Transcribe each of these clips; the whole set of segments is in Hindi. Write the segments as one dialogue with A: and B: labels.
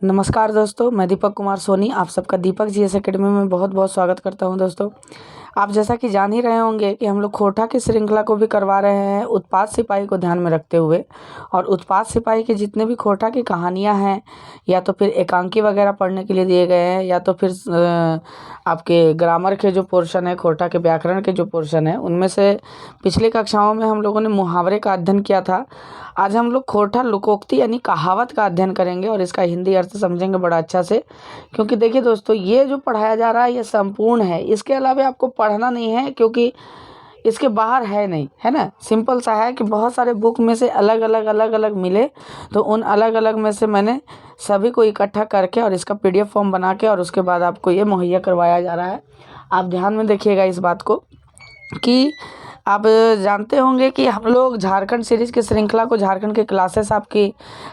A: नमस्कार दोस्तों, मैं दीपक कुमार सोनी आप सबका दीपक जीएस एकेडमी में बहुत बहुत स्वागत करता हूं। दोस्तों, आप जैसा कि जान ही रहे होंगे कि हम लोग खोटा की श्रृंखला को भी करवा रहे हैं उत्पात सिपाही को ध्यान में रखते हुए। और उत्पात सिपाही के जितने भी खोटा की कहानियां हैं, या तो फिर एकांकी वगैरह पढ़ने के लिए दिए गए हैं, या तो फिर आपके ग्रामर के जो पोर्शन है, खोटा के व्याकरण के जो पोर्शन है, उनमें से पिछली कक्षाओं में हम लोगों ने मुहावरे का अध्ययन किया था। आज हम लोग खोटा लोकोक्ति यानी कहावत का अध्ययन करेंगे और इसका हिंदी अर्थ समझेंगे बड़ा अच्छा से। क्योंकि देखिए दोस्तों, ये जो पढ़ाया जा रहा है ये संपूर्ण है, इसके अलावा आपको पढ़ना नहीं है, क्योंकि इसके बाहर है नहीं, है ना। सिंपल सा है कि बहुत सारे बुक में से अलग अलग मिले, तो उन अलग अलग में से मैंने सभी को इकट्ठा करके और इसका पीडीएफ फॉर्म बना के और उसके बाद आपको ये मुहैया करवाया जा रहा है। आप ध्यान में देखिएगा इस बात को कि आप जानते होंगे कि हम लोग झारखंड सीरीज़ की श्रृंखला को, झारखंड के क्लासेस आपकी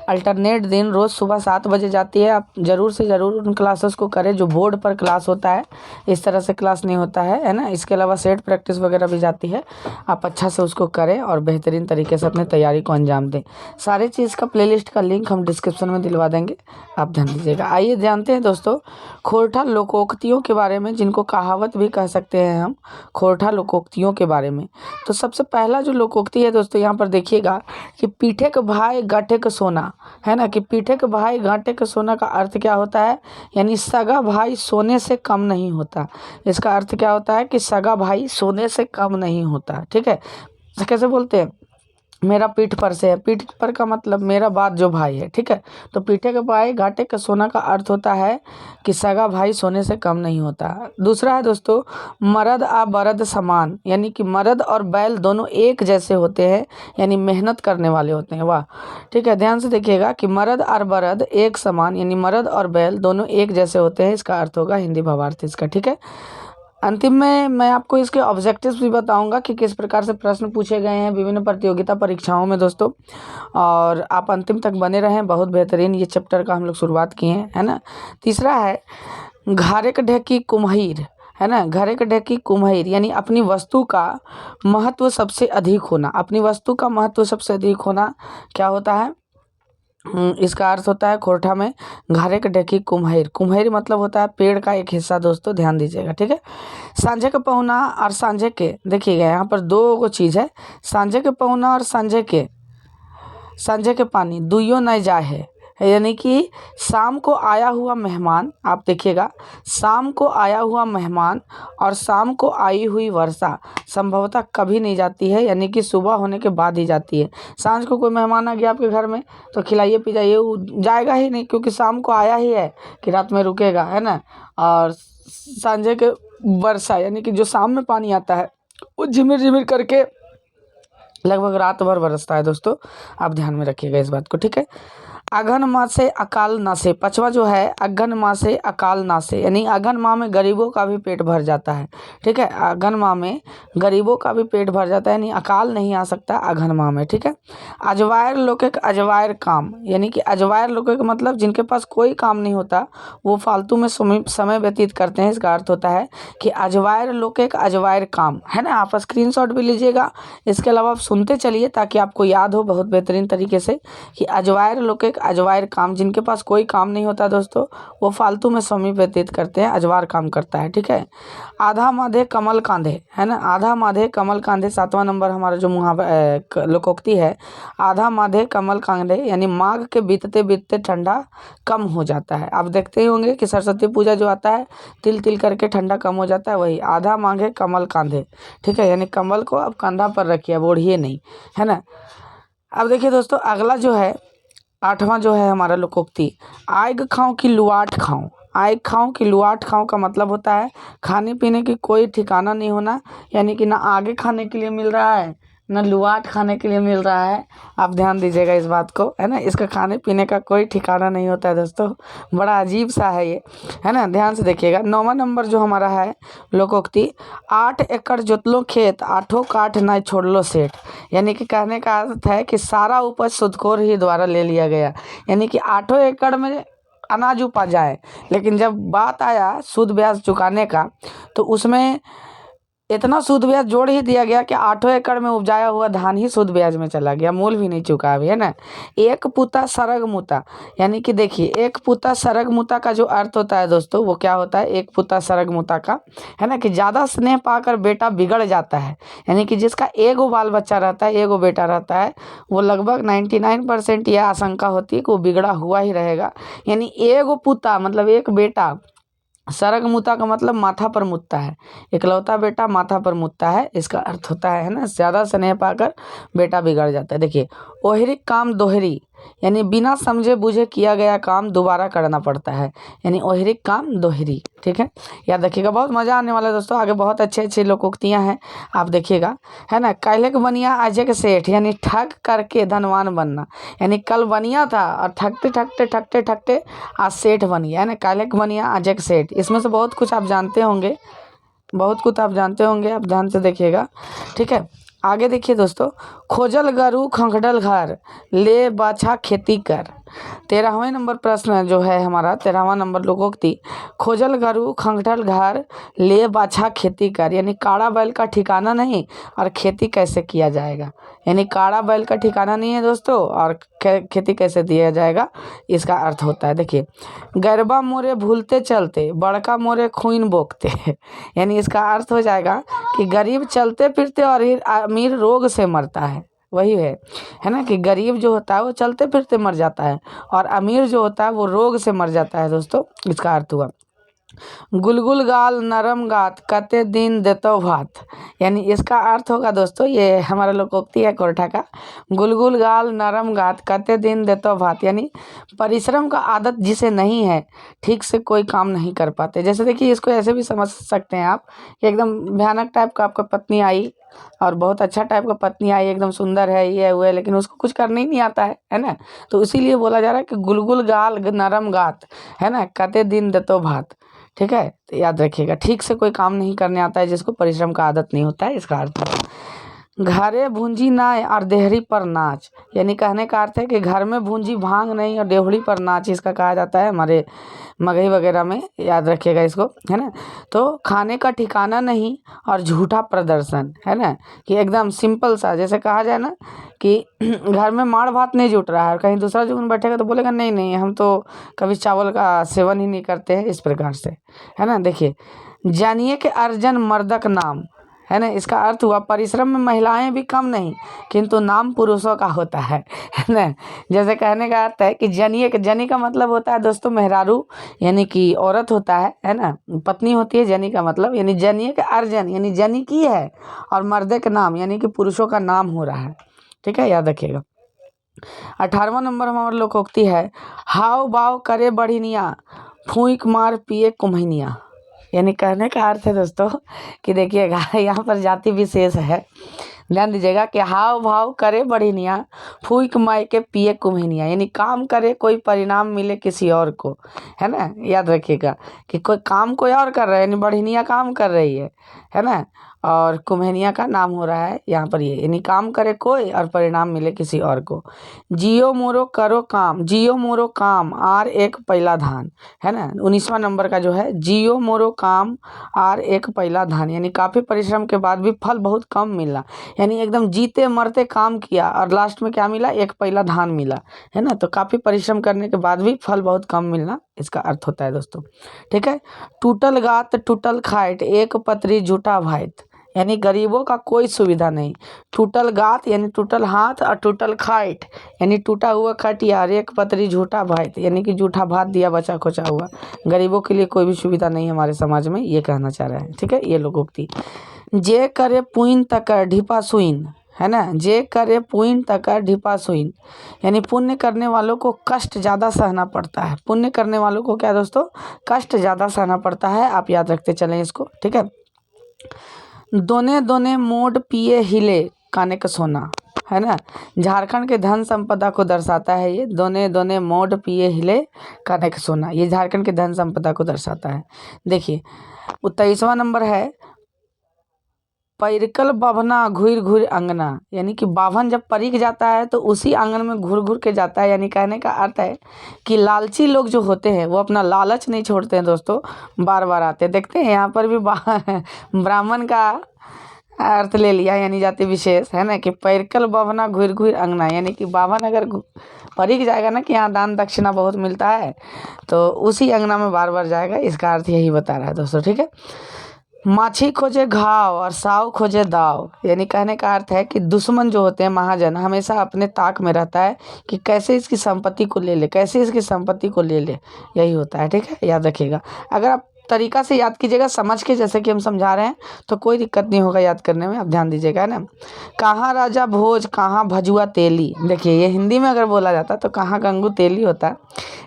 A: अल्टरनेट दिन रोज़ सुबह 7 बजे जाती है। आप ज़रूर से ज़रूर उन क्लासेस को करें जो बोर्ड पर क्लास होता है, इस तरह से क्लास नहीं होता है ना। इसके अलावा सेट प्रैक्टिस वगैरह भी जाती है, आप अच्छा से उसको करें और बेहतरीन तरीके से अपनी तैयारी को अंजाम दें। सारे चीज़ का प्लेलिस्ट का लिंक हम डिस्क्रिप्शन में दिलवा देंगे, आप ध्यान दीजिएगा। आइए जानते हैं दोस्तों खोटा लोकोक्तियों के बारे में, जिनको कहावत भी कह सकते हैं हम, खोटा लोकोक्तियों के बारे में। तो सबसे पहला जो लोकोक्ति है दोस्तों, यहाँ पर देखिएगा कि पीठे के भाई गांठे का सोना, है ना। कि पीठे के भाई गांठे का सोना का अर्थ क्या होता है, यानी सगा भाई सोने से कम नहीं होता। इसका अर्थ क्या होता है कि सगा भाई सोने से कम नहीं होता, ठीक है। कैसे बोलते हैं, मेरा पीठ पर से है, पीठ पर का मतलब मेरा बाद जो भाई है, ठीक है। तो पीठे के भाई घाटे का सोना का अर्थ होता है कि सगा भाई सोने से कम नहीं होता। दूसरा है दोस्तों, मर्द आ बरद समान, यानी कि मर्द और बैल दोनों एक जैसे होते हैं, यानी मेहनत करने वाले होते हैं। वाह, ठीक है। ध्यान से देखिएगा कि मर्द और बरद एक समान, यानी मर्द और बैल दोनों एक जैसे होते हैं, इसका अर्थ होगा हिंदी भावार्थ इसका, ठीक है। अंतिम में मैं आपको इसके ऑब्जेक्टिव्स भी बताऊंगा कि किस प्रकार से प्रश्न पूछे गए हैं विभिन्न प्रतियोगिता परीक्षाओं में दोस्तों। और आप अंतिम तक बने रहें, बहुत बेहतरीन ये चैप्टर का हम लोग शुरुआत किए हैं, है ना। तीसरा है घारेक ढेकी कुम्हीर, है ना। घारेक ढेकी कुम्हीर यानी अपनी वस्तु का महत्व सबसे अधिक होना। अपनी वस्तु का महत्व सबसे अधिक होना क्या होता है, इसका अर्थ होता है खोरठा में घारे के ढेकी कुम्हीर। कुम्हीर मतलब होता है पेड़ का एक हिस्सा दोस्तों, ध्यान दीजिएगा, ठीक है। सांझे के पहुना और सांझे के, देखिएगा यहाँ पर दो गो चीज़ है, सांझे के पहुना और सांझे के पानी दुइयो नहीं जाए है। यानी कि शाम को आया हुआ मेहमान, आप देखिएगा, शाम को आया हुआ मेहमान और शाम को आई हुई वर्षा संभवतः कभी नहीं जाती है, यानी कि सुबह होने के बाद ही जाती है। सांझ को कोई मेहमान आ गया आपके घर में तो खिलाइए पिलाइए, वो जाएगा ही नहीं, क्योंकि शाम को आया ही है कि रात में रुकेगा, है ना। और सांझे के वर्षा यानी कि जो शाम में पानी आता है वो झिमिर झिमिर करके लगभग रात भर बरसता है दोस्तों, आप ध्यान में रखिएगा इस बात को, ठीक है। अघन माह से अकाल नासे, पचवा जो है अघन माह से अकाल नासे, यानी अघन माह में गरीबों का भी पेट भर जाता है, ठीक है। अघन माह में गरीबों का भी पेट भर जाता है, यानी अकाल नहीं आ सकता अघन माह में, ठीक है। अजवायर लोके अजवायर काम, यानी कि अजवायर लोके का मतलब जिनके पास कोई काम नहीं होता, वो फालतू में समय व्यतीत करते हैं, इसका अर्थ होता है कि अजवायर लोके अजवायर काम, है ना। आप स्क्रीनशॉट भी लीजिएगा, इसके अलावा आप सुनते चलिए ताकि आपको याद हो बहुत बेहतरीन तरीके से कि अजवायर लोके अजवायर काम, जिनके पास कोई काम नहीं होता दोस्तों, वो फालतू में समय व्यतीत करते हैं, अजवार काम करता है, ठीक है। आधा माधे कमल कांधे, है ना। आधा माधे कमल कांधे 7वां नंबर हमारा जो मुहावरा लोकोक्ति है, आधा माधे कमल कांधे, यानी माघ के बीतते बीतते ठंडा कम हो जाता है। आप देखते ही होंगे कि सरस्वती पूजा जो आता है तिल तिल करके ठंडा कम हो जाता है, वही आधा माघे कमल कांधे, ठीक है। यानी कमल को अब कंधा पर रखिए, अब ओढ़िए नहीं, है ना। अब देखिए दोस्तों, अगला जो है 8वां जो है हमारा लोकोक्ति, आग खाऊं कि लुआट खाऊं। आग खाऊं कि लुआट खाऊं का मतलब होता है खाने पीने की कोई ठिकाना नहीं होना, यानी कि ना आगे खाने के लिए मिल रहा है ना लुआट खाने के लिए मिल रहा है। आप ध्यान दीजिएगा इस बात को, है ना। इसका खाने पीने का कोई ठिकाना नहीं होता है दोस्तों, बड़ा अजीब सा है ये, है ना। ध्यान से देखिएगा 9वां नंबर जो हमारा है लोकोक्ति, 8 एकड़ जोतलो खेत आठों काठ ना छोड़लो सेठ, यानी कि कहने का अर्थ है कि सारा उपज सुदखोर ही द्वारा ले लिया गया, यानी कि 8 एकड़ में अनाज उपज जाए, लेकिन जब बात आया सूद ब्याज चुकाने का तो उसमें इतना सूद ब्याज जोड़ ही दिया गया कि 8 एकड़ में उपजाया हुआ धान ही सूद ब्याज में चला गया, मूल भी नहीं चुका अभी, है ना। एक पुता सरग मुता, यानी कि देखिए एक पुता सरग मुता का जो अर्थ होता है दोस्तों, वो क्या होता है, एक पुता सरग मुता का, है ना, कि ज़्यादा स्नेह पाकर बेटा बिगड़ जाता है। यानी कि जिसका एगो बाल बच्चा रहता है, एगो बेटा रहता है, वो लगभग 99% यह आशंका होती है कि वो बिगड़ा हुआ ही रहेगा। यानी एगो पुता मतलब एक बेटा, सरग मुता का मतलब माथा पर मुतता है, इकलौता बेटा माथा पर मुतता है, इसका अर्थ होता है ना, ज़्यादा स्नेह पाकर बेटा बिगड़ जाता है। देखिए ओहरी काम दोहरी, यानी बिना समझे बूझे किया गया काम दोबारा करना पड़ता है, यानी ओहरी काम दोहरी। ठीक है, याद रखिएगा, बहुत मज़ा आने वाला है दोस्तों, आगे बहुत अच्छे अच्छे लोकोक्तियाँ हैं, आप देखिएगा, है ना। काल्हे के बनिया आजे के सेठ, यानी ठग करके धनवान बनना, यानी कल बनिया था और ठगते ठगते ठगते ठगते आज सेठ बन गया, है ना। काल्हे के बनिया आज एक सेठ, इसमें से बहुत कुछ आप जानते होंगे, बहुत कुछ आप जानते होंगे, आप ध्यान से देखिएगा। ठीक है, आगे देखिए दोस्तों, खोजल गरू खंखडल घर, ले बाछा खेती कर। 13वें नंबर प्रश्न जो है हमारा, 13वां नंबर लोकोक्ति, खोजल गरू खंखडल घर, ले बाछा खेती कर, यानी काड़ा बैल का ठिकाना नहीं और खेती कैसे किया जाएगा, यानी काड़ा बैल का ठिकाना नहीं है दोस्तों और खेती कैसे दिया जाएगा, इसका अर्थ होता है। देखिए गरबा मोरे भूलते चलते, बड़का मोरे खून बोकते यानी इसका अर्थ हो जाएगा कि गरीब चलते फिरते और अमीर रोग से मरता है, वही है ना, कि गरीब जो होता है वो चलते फिरते मर जाता है और अमीर जो होता है वो रोग से मर जाता है दोस्तों, इसका अर्थ हुआ। गुलगुल गाल नरम गात, कते दिन देतो भात, यानी इसका अर्थ होगा दोस्तों, ये हमारा लोकोक्ति है कोरठा का, गुलगुल गाल नरम गात, कते दिन देतो भात, यानी परिश्रम का आदत जिसे नहीं है ठीक से कोई काम नहीं कर पाते। जैसे देखिए इसको ऐसे भी समझ सकते हैं आप कि एकदम भयानक टाइप का आपका पत्नी आई और बहुत अच्छा टाइप का पत्नी आई, एकदम सुंदर है, ये हुए, लेकिन उसको कुछ करने ही नहीं आता है ना। तो इसीलिए बोला जा रहा है कि गुलगुल गाल नरम गात, है ना, कते दिन देतो भात। ठीक है, तो याद रखिएगा, ठीक से कोई काम नहीं करने आता है जिसको परिश्रम का आदत नहीं होता है, इसका अर्थ है। घरे भूंजी नाय और देहरी पर नाच, यानी कहने का अर्थ है कि घर में भूंजी भांग नहीं और देहड़ी पर नाच, इसका कहा जाता है हमारे मगही वगैरह में, याद रखिएगा इसको, है ना। तो खाने का ठिकाना नहीं और झूठा प्रदर्शन, है ना, कि एकदम सिंपल सा, जैसे कहा जाए ना कि घर में माड़ भात नहीं जुट रहा है और कहीं दूसरा जुगन बैठेगा तो बोलेगा नहीं नहीं हम तो कभी चावल का सेवन ही नहीं करते हैं, इस प्रकार से, है ना। देखिए जानिए कि अर्जन मर्दक नाम, है ना, इसका अर्थ हुआ परिश्रम में महिलाएं भी कम नहीं किंतु नाम पुरुषों का होता है ना। जैसे कहने का अर्थ है कि जनिए, के जनी का मतलब होता है दोस्तों मेहरारू, यानी कि औरत होता है ना, पत्नी होती है जनी का मतलब, यानी जनिए के अर्जन यानी जनी की है और मर्दे का नाम यानी कि पुरुषों का नाम हो रहा है। ठीक है, याद रखिएगा। 18वां नंबर हमारे लोकोक्ति है, हाव बाव करे बढ़िनिया, फूंक मार पिए कुम्हनिया, यानी कहने का अर्थ है दोस्तों कि देखिएगा यहाँ पर जाति विशेष है, ध्यान दीजिएगा कि हाव भाव करे बढ़िनिया, फूंक मार के पिए कुम्हनिया, यानी काम करे कोई परिणाम मिले किसी और को, है ना। याद रखिएगा कि कोई काम कोई और कर रहा है, यानी बढ़िनिया काम कर रही है ना, और कुम्हनिया का नाम हो रहा है यहाँ पर ये, यानी काम करे कोई और परिणाम मिले किसी और को। जियो मोरो करो काम, जियो मोरो काम आर एक पहला धान, है ना। 19वां नंबर का जो है, जियो मोरो काम आर एक पहला धान, यानी काफ़ी परिश्रम के बाद भी फल बहुत कम मिला, यानी एकदम जीते मरते काम किया और लास्ट में क्या मिला, एक पहला धान मिला, है ना। तो काफ़ी परिश्रम करने के बाद भी फल बहुत कम मिलना, इसका अर्थ होता है दोस्तों। ठीक है, टूटल गात टूटल खाइट, एक पतरी झूठा भाइत, यानी गरीबों का कोई सुविधा नहीं। टूटल गात यानी टूटल हाथ और टूटल खाइट यानी टूटा हुआ खटिया और एक पतरी झूठा भात, यानी कि झूठा भात दिया बचा खोचा हुआ, गरीबों के लिए कोई भी सुविधा नहीं है हमारे समाज में, ये कहना चाह रहा है। ठीक है, ये लोकोक्ति। जे करे पुइन तकर ढिपा सुइन, है ना, जे करे पुण्य तकर ढिपा सुइन, यानी पुण्य करने वालों को कष्ट ज़्यादा सहना पड़ता है, पुण्य करने वालों को क्या दोस्तों, कष्ट ज़्यादा सहना पड़ता है, आप याद रखते चलें इसको। ठीक है, दोने दोने मोड पिए हिले काने का सोना, है ना, झारखंड के धन संपदा को दर्शाता है ये, दोने दोने मोड पिए हिले काने का सोना, ये झारखंड के धन संपदा को दर्शाता है। देखिए 23वां नंबर है, पैरकल बभना घुर घुर अंगना, यानी कि बाभन जब परिक जाता है तो उसी आंगन में घुर घुर के जाता है। यानी कहने का अर्थ है कि लालची लोग जो होते हैं वो अपना लालच नहीं छोड़ते हैं दोस्तों, बार बार आते हैं। देखते हैं यहाँ पर भी ब्राह्मण का अर्थ ले लिया, यानी जाति विशेष है ना, कि पैरकल बभना घुर घुर अंगना, यानी कि बाभन अगर परिक जाएगा ना कि यहाँ दान दक्षिणा बहुत मिलता है तो उसी अंगना में बार बार जाएगा, इसका अर्थ यही बता रहा है दोस्तों। ठीक है, माछी खोजे घाव और साव खोजे दाव, यानी कहने का अर्थ है कि दुश्मन जो होते हैं महाजन हमेशा अपने ताक में रहता है कि कैसे इसकी संपत्ति को ले ले, कैसे इसकी संपत्ति को ले ले, यही होता है। ठीक है, याद रखिएगा। अगर आप तरीका से याद कीजिएगा समझ के, जैसे कि हम समझा रहे हैं, तो कोई दिक्कत नहीं होगा याद करने में, आप ध्यान दीजिएगा, है ना। कहाँ राजा भोज कहाँ भजुआ तेली, देखिए ये हिंदी में अगर बोला जाता तो कहाँ गंगू तेली होता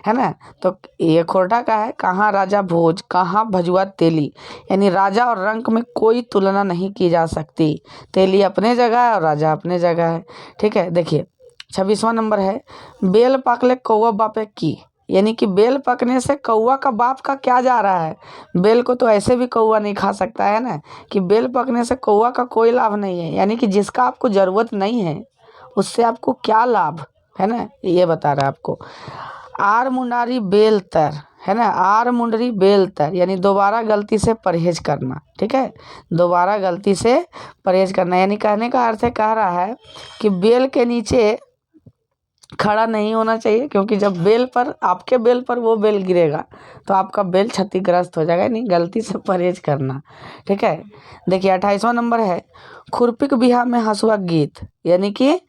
A: है ना, तो ये खोटा का है कहाँ राजा भोज कहाँ भजुआ तेली, यानी राजा और रंक में कोई तुलना नहीं की जा सकती। तेली अपने जगह है और राजा अपने जगह है। ठीक है, देखिए 26वां नंबर है, बेल पाकले कौवा बापे की, यानी कि बेल पकने से कौवा का बाप का क्या जा रहा है। बेल को तो ऐसे भी कौवा नहीं खा सकता है ना, कि बेल पकने से कौवा का कोई लाभ नहीं है, यानी कि जिसका आपको ज़रूरत नहीं है उससे आपको क्या लाभ है ना, ये बता रहा है आपको। आर मुंडारी बेल तर, है ना, आर मुंडरी बेल तर, यानी दोबारा गलती से परहेज करना। ठीक है, दोबारा गलती से परहेज करना, यानी कहने का अर्थ है, कह रहा है कि बेल के नीचे खड़ा नहीं होना चाहिए, क्योंकि जब बेल पर आपके बेल पर वो बेल गिरेगा तो आपका बेल क्षतिग्रस्त हो जाएगा, यानी गलती से परहेज करना। ठीक है, देखिए 28वां नंबर है, खुरपिक बिहा में हंसुआ गीत, यानी कि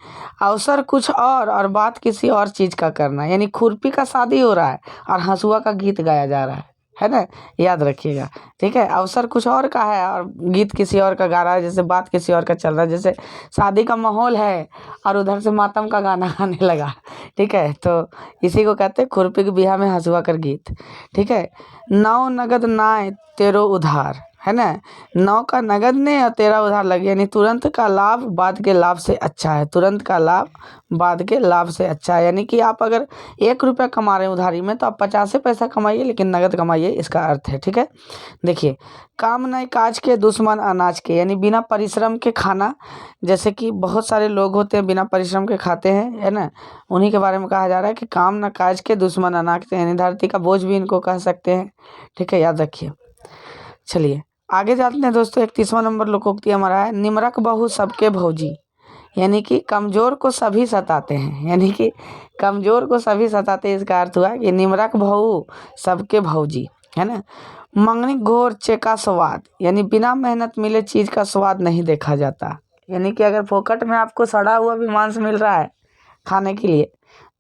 A: अवसर कुछ और बात किसी और चीज़ का करना, यानी खुरपी का शादी हो रहा है और हंसुआ का गीत गाया जा रहा है ना, याद रखिएगा। ठीक है, अवसर कुछ और का है और गीत किसी और का गा रहा है, जैसे बात किसी और का चल रहा है, जैसे शादी का माहौल है और उधर से मातम का गाना गाने लगा। ठीक है, तो इसी को कहते हैं खुरपी के बिहा में हंसुआ कर गीत। ठीक है, नौ नगद नाय तेरो उधार, है ना, 9 का नगद ने और 13 उधार लगे, यानी तुरंत का लाभ बाद के लाभ से अच्छा है, तुरंत का लाभ बाद के लाभ से अच्छा है। यानी कि आप अगर 1 रुपया कमा रहे हैं उधारी में तो आप 50 पैसा कमाइए, लेकिन नगद कमाइए, इसका अर्थ है। ठीक है, देखिए काम नहीं काज के दुश्मन अनाज के, यानी बिना परिश्रम के खाना, जैसे कि बहुत सारे लोग होते हैं बिना परिश्रम के खाते हैं, है ना, उन्हीं के बारे में कहा जा रहा है कि काम न काज के दुश्मन अनाज के, यानी धरती का बोझ भी इनको कह सकते हैं। ठीक है, याद रखिए। चलिए आगे जाते हैं दोस्तों, 31वां नंबर लोकोक्ति हमारा है, निमरक बहू सबके भौजी, यानी कि कमज़ोर को सभी सताते हैं, यानी कि कमज़ोर को सभी सताते हैं, इसका अर्थ हुआ कि निमरक बहू सबके भौजी, है ना। मंगनी घोर चेका स्वाद, यानी बिना मेहनत मिले चीज़ का स्वाद नहीं देखा जाता, यानी कि अगर फोकट में आपको सड़ा हुआ भी मांस मिल रहा है खाने के लिए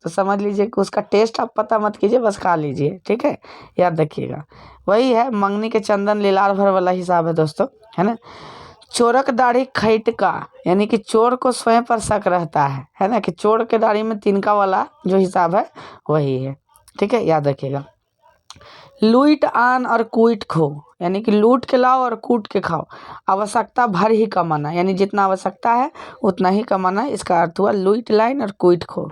A: तो समझ लीजिए कि उसका टेस्ट आप पता मत कीजिए, बस खा लीजिए। ठीक है, याद रखिएगा, वही है मंगनी के चंदन लीलार भर वाला हिसाब है दोस्तों, है ना। चोरक दाढ़ी खैट का, यानी कि चोर को स्वयं पर शक रहता है ना, कि चोर के दाढ़ी में तिनका वाला जो हिसाब है वही है। ठीक है, याद रखिएगा। लूट आन और कूट खो, यानी कि लूट के लाओ और कूट के खाओ, आवश्यकता भर ही कमाना, यानी जितना आवश्यकता है उतना ही कमाना, इसका अर्थ हुआ लूट लाइन और कूट खो।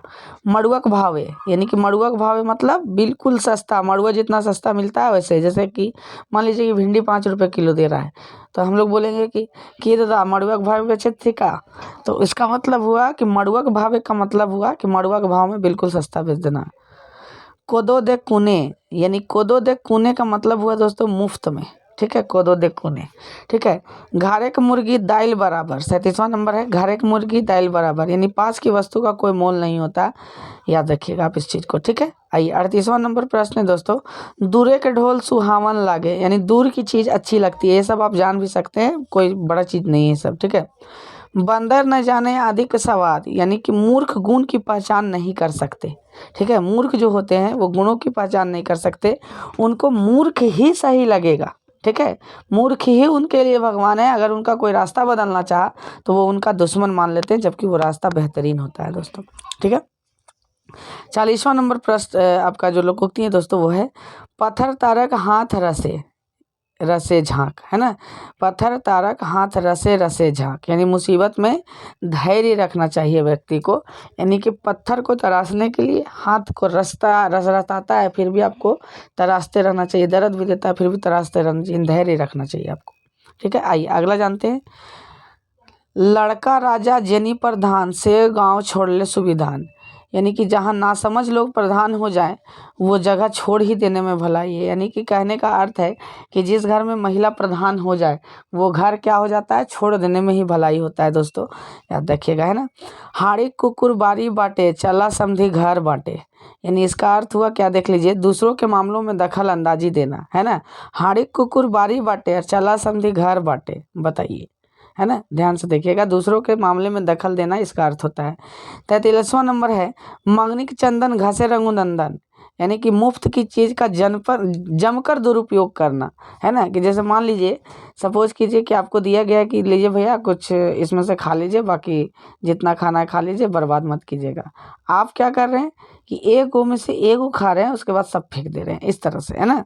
A: मड़ुआक भावे, यानी कि मड़ुआक भावे मतलब बिल्कुल सस्ता, मड़ुआ जितना सस्ता मिलता है वैसे, जैसे कि मान लीजिए कि भिंडी 5 रुपये किलो दे रहा है तो हम लोग बोलेंगे कि दादा मड़ुआक भावे बेचे थे का, तो इसका मतलब हुआ कि मड़ुआक भावे का मतलब हुआ कि मड़ुआ के भाव में बिल्कुल सस्ता बेच देना। कोदो दे कुने, यानी कोदो दे कुने का मतलब हुआ दोस्तों मुफ्त में। ठीक है, कोदो दे कुने। ठीक है, घारे की मुर्गी दाइल बराबर, 37वां नंबर है, घारे की मुर्गी दाइल बराबर, यानी पास की वस्तु का कोई मोल नहीं होता, याद रखिएगा आप इस चीज़ को। ठीक है, आइए 38वां नंबर प्रश्न है दोस्तों, दूरे के ढोल सुहावन लागे, यानी दूर की चीज़ अच्छी लगती है, ये सब आप जान भी सकते हैं, कोई बड़ा चीज़ नहीं है सब। ठीक है, बंदर न जाने आदि का स्वाद, यानी कि मूर्ख गुण की पहचान नहीं कर सकते। ठीक है, मूर्ख जो होते हैं वो गुणों की पहचान नहीं कर सकते, उनको मूर्ख ही सही लगेगा। ठीक है, मूर्ख ही उनके लिए भगवान है, अगर उनका कोई रास्ता बदलना चाहा तो वो उनका दुश्मन मान लेते हैं, जबकि वो रास्ता बेहतरीन होता है दोस्तों। ठीक है, 40वां नंबर प्रश्न आपका जो लोकोक्ति है दोस्तों वो है, पत्थर तारक हाथ रसे रसे झांक, है ना, पत्थर तारक हाथ रसे रसे झांक, यानी मुसीबत में धैर्य रखना चाहिए व्यक्ति को, यानी कि पत्थर को तराशने के लिए हाथ को रसाता है फिर भी आपको तराशते रहना चाहिए, दर्द भी देता है फिर भी तराशते रहना चाहिए, धैर्य रखना चाहिए आपको। ठीक है, आइए अगला जानते हैं, लड़का राजा जेनी प्रधान से गांव छोड़ ले सुविधान। यानी कि जहाँ नासमझ लोग प्रधान हो जाएं वो जगह छोड़ ही देने में भलाई है। यानी कि कहने का अर्थ है कि जिस घर में महिला प्रधान हो जाए वो घर क्या हो जाता है, छोड़ देने में ही भलाई होता है दोस्तों, याद रखिएगा, है ना। हाड़ी कुकुर बारी बाटे चला समधी घर बाटे। यानी इसका अर्थ हुआ क्या, देख लीजिए, दूसरों के मामलों में दखल अंदाजी देना, है ना। हाड़ी कुकुर बारी बाटे और चला समधी घर बाटे, बताइए, है ना। ध्यान से देखिएगा, दूसरों के मामले में दखल देना इसका अर्थ होता है। 43वां नंबर है मंगनिक चंदन घसे रघुनंदन। यानी कि मुफ्त की चीज़ का जमकर दुरुपयोग करना, है ना। कि जैसे मान लीजिए, सपोज कीजिए कि आपको दिया गया है कि लीजिए भैया कुछ इसमें से खा लीजिए, बाकी जितना खाना है खा लीजिए, बर्बाद मत कीजिएगा। आप क्या कर रहे हैं कि एक गो में से एक गो खा रहे हैं, उसके बाद सब फेंक दे रहे हैं, इस तरह से, है ना।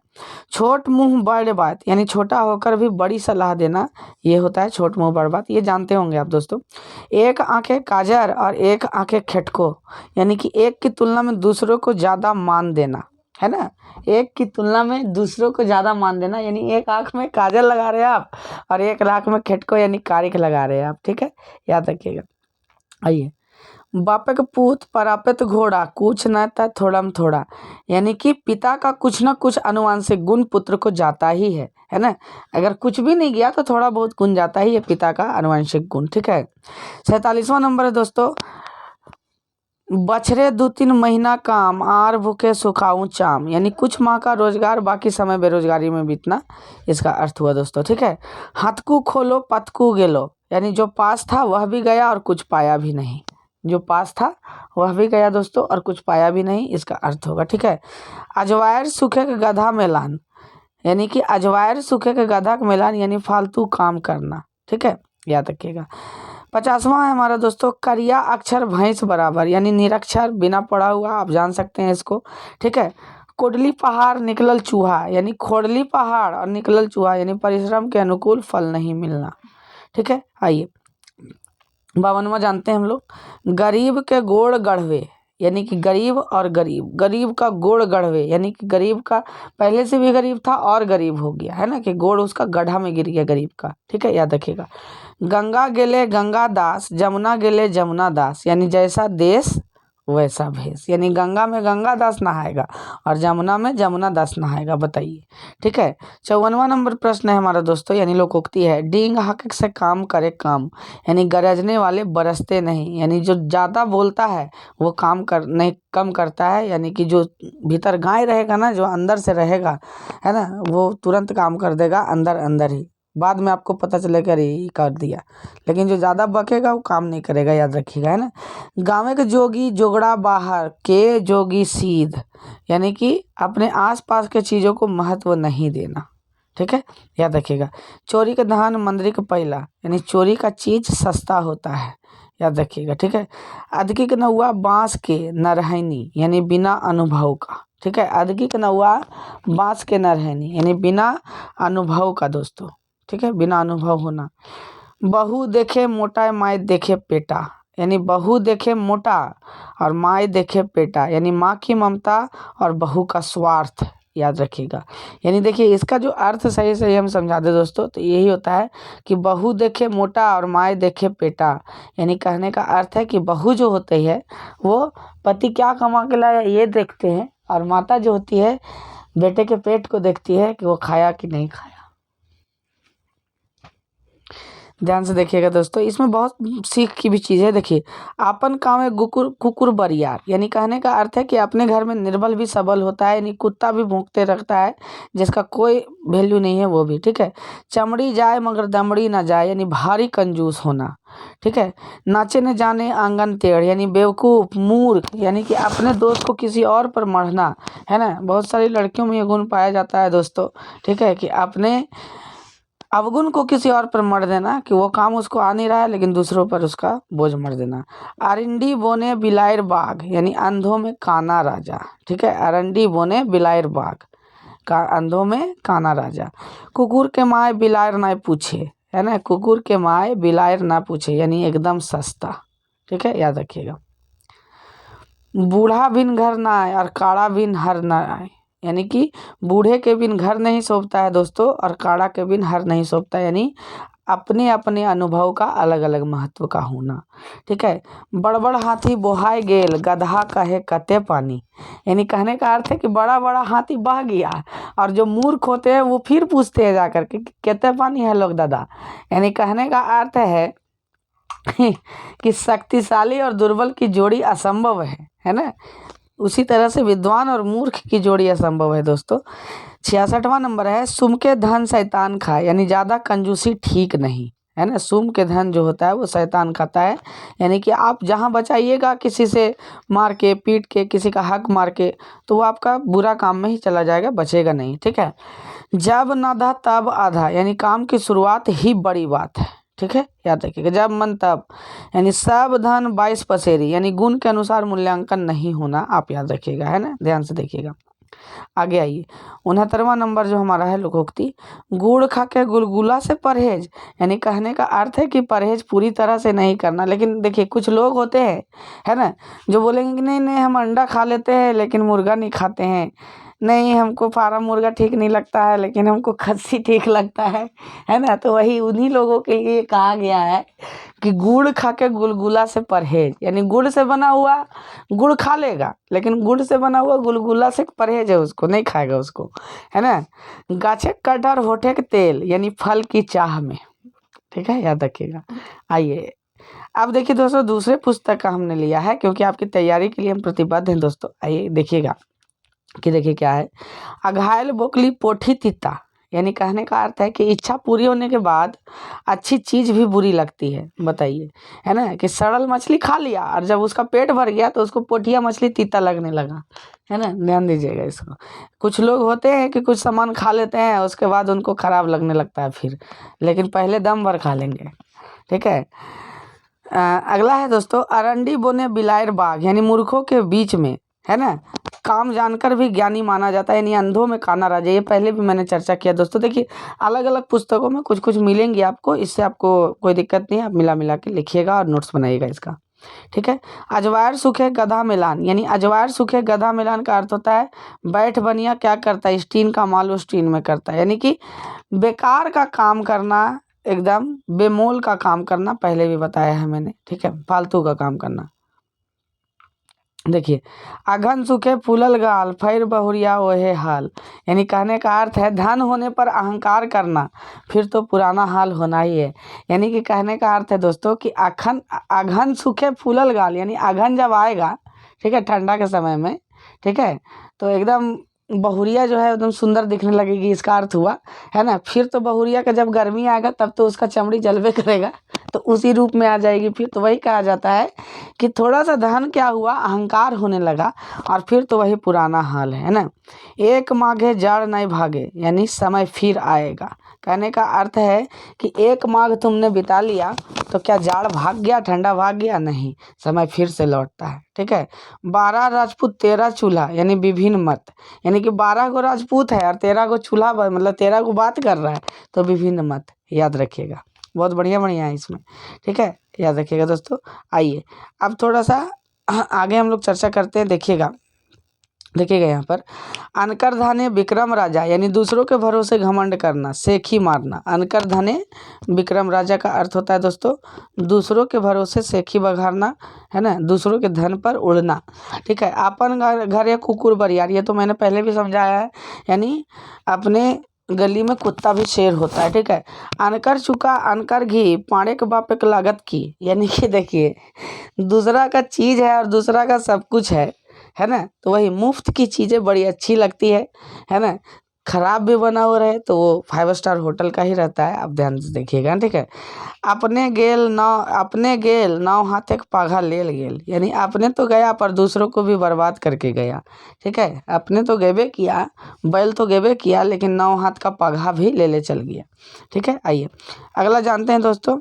A: छोट मुंह बड़ बात, यानी छोटा होकर भी बड़ी सलाह देना, ये होता है छोट मुंह बड़ बात, ये जानते होंगे आप दोस्तों। एक आंखें काजर और एक आंखें खेटको। यानी कि एक की तुलना में दूसरों को ज़्यादा मान देना, है ना। एक की तुलना में दूसरों को ज़्यादा मान देना, यानी एक आंख में काजल लगा रहे हैं आप और एक आंख में खेटको यानी कारिक लगा रहे हैं आप, ठीक है, याद रखिएगा। आइए, बापक पूत परापित घोड़ा कुछ न था थोड़ा में थोड़ा। यानी कि पिता का कुछ ना कुछ अनुवांशिक गुण पुत्र को जाता ही है ना। अगर कुछ भी नहीं गया तो थोड़ा बहुत गुण जाता ही है, पिता का अनुवांशिक गुण, ठीक है। 47वां नंबर है दोस्तों, बछरे 2-3 महीना काम आर भूखे सुखाऊं चाम। यानी कुछ माह का रोजगार बाकी समय बेरोजगारी में बीतना, इसका अर्थ हुआ दोस्तों, ठीक है। हथकू खोलो पतकू गेलो। यानी जो पास था वह भी गया और कुछ पाया भी नहीं। जो पास था वह भी गया दोस्तों और कुछ पाया भी नहीं, इसका अर्थ होगा, ठीक है। अजवायर सूखे के गधा मेलान। यानी कि अजवायर सूखे के गधा का मेलान, यानी फालतू काम करना, ठीक है, याद रखिएगा। 50वां है हमारा दोस्तों, करिया अक्षर भैंस बराबर। यानी निरक्षर बिना पढ़ा हुआ, आप जान सकते हैं इसको, ठीक है। कोडली पहाड़ निकलल चूहा। यानी खोडली पहाड़ और निकलल चूहा, यानी परिश्रम के अनुकूल फल नहीं मिलना, ठीक है। आइए, 52वां जानते हैं हम लोग, गरीब के गोड़ गढ़वे। यानी कि गरीब और गरीब, गरीब का गोड़ गढ़वे, यानी कि गरीब का पहले से भी गरीब था और गरीब हो गया, है ना, कि गोड़ उसका गड्ढा में गिर गया गरीब का, ठीक है, याद रखिएगा। गंगा गेले गंगा दास जमुना गेले जमुना दास। यानी जैसा देश वैसा भेष। यानी गंगा में गंगा दास नहाएगा और जमुना में जमुना दास नहाएगा, बताइए, ठीक है। 54वां नंबर प्रश्न है हमारा दोस्तों, यानी लोकोक्ति है, डींग हक से काम करे काम। यानी गरजने वाले बरसते नहीं। यानी जो ज़्यादा बोलता है वो काम कर नहीं कम करता है। यानी कि जो भीतर गाय रहेगा ना, जो अंदर से रहेगा, है ना, वो तुरंत काम कर देगा अंदर अंदर ही, बाद में आपको पता चलेगा अरे ये कर दिया। लेकिन जो ज़्यादा बकेगा वो काम नहीं करेगा, याद रखिएगा, है ना। गाँव के जोगी जोगड़ा बाहर के जोगी सीध। यानी कि अपने आसपास के चीज़ों को महत्व नहीं देना, ठीक है, याद रखिएगा। चोरी का धान मंदिर का पैला। यानी चोरी का चीज़ सस्ता होता है, याद रखिएगा, ठीक है। अदकी का नौआ बाँस के नरहैनी। यानी बिना अनुभव का, ठीक है। अदकी का नौआ बाँस के नरहैनी, यानी बिना अनुभव का दोस्तों, ठीक है, बिना अनुभव होना। बहू देखे मोटा माय देखे पेटा। यानी बहू देखे मोटा और माय देखे पेटा। यानी माँ की ममता और बहू का स्वार्थ, याद रखिएगा। यानी देखिए, इसका जो अर्थ सही सही हम समझा दे दोस्तों, तो यही होता है कि बहू देखे मोटा और माय देखे पेटा। यानी कहने का अर्थ है कि बहू जो होती है वो पति क्या कमा के लाया ये देखते हैं, और माता जो होती है बेटे के पेट को देखती है कि वो खाया कि नहीं खाया। ध्यान से देखिएगा दोस्तों, इसमें बहुत सीख की भी चीज़ है। देखिए, आपन काम है कुकुर कुकुर बरियार। यानी कहने का अर्थ है कि अपने घर में निर्बल भी सबल होता है। यानी कुत्ता भी भौंकते रखता है, जिसका कोई वैल्यू नहीं है वो भी, ठीक है। चमड़ी जाए मगर दमड़ी ना जाए। यानी भारी कंजूस होना, ठीक है। नाचे न जाने आंगन टेढ़। यानी बेवकूफ़ मूर्ख। यानी कि अपने दोस्त को किसी और पर मढ़ना, है ना। बहुत सारी लड़कियों में ये गुण पाया जाता है दोस्तों, ठीक है, कि अपने अवगुण को किसी और पर मढ़ देना, कि वो काम उसको आ नहीं रहा है लेकिन दूसरों पर उसका बोझ मढ़ देना। अरंडी बोने बिलायर बाग। यानी अंधों में काना राजा, ठीक है। अरंडी बोने बिलायर बाग, का अंधों में काना राजा। कुकुर के माए बिलायर ना पूछे, है ना। कुकुर के माए बिलायर ना पूछे, यानी एकदम सस्ता, ठीक है, याद रखिएगा। बूढ़ा बिन घर ना आए और काड़ा बिन हर ना आए। यानी कि बूढ़े के बिन घर नहीं शोभता है दोस्तों, और काड़ा के बिन हर नहीं शोभता। यानी अपने अपने अनुभव का अलग अलग महत्व का होना। ठीक है, बड़ बड़ हाथी बोहाय गेल, गदहा कहे कते पानी। यानी कहने का अर्थ है कि बड़ा बड़ा हाथी बह गया, और जो मूर्ख होते हैं वो फिर पूछते हैं जाकर के कितने पानी है लोग दादा। यानी कहने का अर्थ है कि शक्तिशाली और दुर्बल की जोड़ी असंभव है ना। उसी तरह से विद्वान और मूर्ख की जोड़ी असंभव है दोस्तों। 66वां नंबर है, सुम के धन शैतान खाए। यानी ज़्यादा कंजूसी ठीक नहीं है ना। सुम के धन जो होता है वो शैतान खाता है। यानी कि आप जहाँ बचाइएगा किसी से मार के पीट के, किसी का हक मार के, तो वो आपका बुरा काम में ही चला जाएगा, बचेगा नहीं। ठीक है, जब नधा तब आधा। यानी काम की शुरुआत ही बड़ी बात है। ठीक है, याद रखिएगा, जब मन तब। यानी सब धन 22 पसेरी। यानी गुण के अनुसार मूल्यांकन नहीं होना, आप याद रखिएगा, है ना, ध्यान से देखिएगा। आगे आइए, 69वां नंबर जो हमारा है लोकोक्ति, गुड़ खा के गुलगुला से परहेज। यानी कहने का अर्थ है कि परहेज पूरी तरह से नहीं करना। लेकिन देखिए कुछ लोग होते हैं, है ना, जो बोलेंगे कि नहीं नहीं हम अंडा खा लेते हैं लेकिन मुर्गा नहीं खाते हैं, नहीं हमको फार्म मुर्गा ठीक नहीं लगता है लेकिन हमको खस्सी ठीक लगता है ना। तो वही उन्हीं लोगों के लिए कहा गया है कि गुड़ खा के गुलगुला से परहेज। यानी गुड़ से बना हुआ गुड़ खा लेगा, लेकिन गुड़ से बना हुआ गुलगुला से परहेज है, उसको नहीं खाएगा उसको, है ना। गाछे कटहर होठे के तेल। यानी फल की चाह में। ठीक है, याद रखिएगा। आइए अब देखिए दोस्तों, दूसरे पुस्तक का हमने लिया है क्योंकि आपकी तैयारी के लिए हम प्रतिबद्ध हैं दोस्तों। आइए देखिएगा कि देखिए क्या है, अघायल बोकली पोठी तिता। यानी कहने का अर्थ है कि इच्छा पूरी होने के बाद अच्छी चीज़ भी बुरी लगती है। बताइए, है ना, कि सड़ल मछली खा लिया और जब उसका पेट भर गया तो उसको पोठिया मछली तीता लगने लगा, है ना। ध्यान दीजिएगा इसको। कुछ लोग होते हैं कि कुछ सामान खा लेते हैं उसके बाद उनको खराब लगने लगता है फिर, लेकिन पहले दम भर खा लेंगे। ठीक है, अगला है दोस्तों, अरंडी बोने बिलायर बाग। यानी मूर्खों के बीच में, है ना, काम जानकर भी ज्ञानी माना जाता है। यानी अंधों में काना राजा। ये पहले भी मैंने चर्चा किया दोस्तों। देखिए अलग अलग पुस्तकों में कुछ कुछ मिलेंगी आपको, इससे आपको कोई दिक्कत नहीं है, आप मिला मिला के लिखिएगा और नोट्स बनाइएगा इसका। ठीक है, अजवायर सूखे गधा मिलान। यानी अजवायर सूखे गधा मिलान का अर्थ होता है बैठ बनिया क्या करता है, स्टीन का माल उस टीन में करता है। यानी कि बेकार का काम करना, एकदम बेमोल का काम करना, पहले भी बताया है मैंने। ठीक है, फालतू का काम करना। देखिए, अघन सूखे फूलल गाल, फैर बहुरिया ओहे हाल। यानी कहने का अर्थ है धन होने पर अहंकार करना, फिर तो पुराना हाल होना ही है। यानी कि कहने का अर्थ है दोस्तों कि अघन सूखे फूलल गाल। यानी अघन जब आएगा, ठीक है, ठंडा के समय में, ठीक है, तो एकदम बहुरिया जो है एकदम सुंदर दिखने लगेगी, इसका अर्थ हुआ, है ना। फिर तो बहुरिया का जब गर्मी आएगा तब तो उसका चमड़ी जलवे करेगा, तो उसी रूप में आ जाएगी फिर। तो वही कहा जाता है कि थोड़ा सा धन क्या हुआ, अहंकार होने लगा, और फिर तो वही पुराना हाल है ना। एक माघे जड़ नहीं भागे। यानी समय फिर आएगा। कहने का अर्थ है कि एक माघ तुमने बिता लिया तो क्या जाड़ भाग गया, ठंडा भाग गया? नहीं, समय फिर से लौटता है। ठीक है, 12 राजपूत 13 चूल्हा। यानी विभिन्न मत। यानी कि 12 गो राजपूत है और 13 गो चूल्हा, मतलब 13 गो बात कर रहा है, तो विभिन्न मत, याद रखिएगा। बहुत बढ़िया बढ़िया है इसमें। ठीक है, याद रखिएगा दोस्तों। आइए अब थोड़ा सा आगे हम लोग चर्चा करते हैं। देखिएगा यहाँ पर, अनकर धने विक्रम राजा। यानी दूसरों के भरोसे घमंड करना, सेखी मारना। अनकर धने विक्रम राजा का अर्थ होता है दोस्तों दूसरों के भरोसे सेखी बघारना, है ना, दूसरों के धन पर उड़ना। ठीक है, अपन घर या कुकुर बरियार। ये तो मैंने पहले भी समझाया है। यानी अपने गली में कुत्ता भी शेर होता है। ठीक है, अनकर चुका अनकर घी, पाड़े के बाप एक लागत की। यानी कि देखिए दूसरा का चीज़ है और दूसरा का सब कुछ है ना। तो वही मुफ्त की चीज़ें बड़ी अच्छी लगती है ना। खराब भी बना हुआ रहे तो वो 5 स्टार होटल का ही रहता है, आप ध्यान से देखिएगा। ठीक है, अपने गेल नाव हाथे के पाघा लेल गेल। यानी आपने तो गया पर दूसरों को भी बर्बाद करके गया। ठीक है, आपने तो गेबे किया, बैल तो गेबे किया, लेकिन नाव हाथ का पाघा भी ले चल गया। ठीक है, आइए अगला जानते हैं दोस्तों,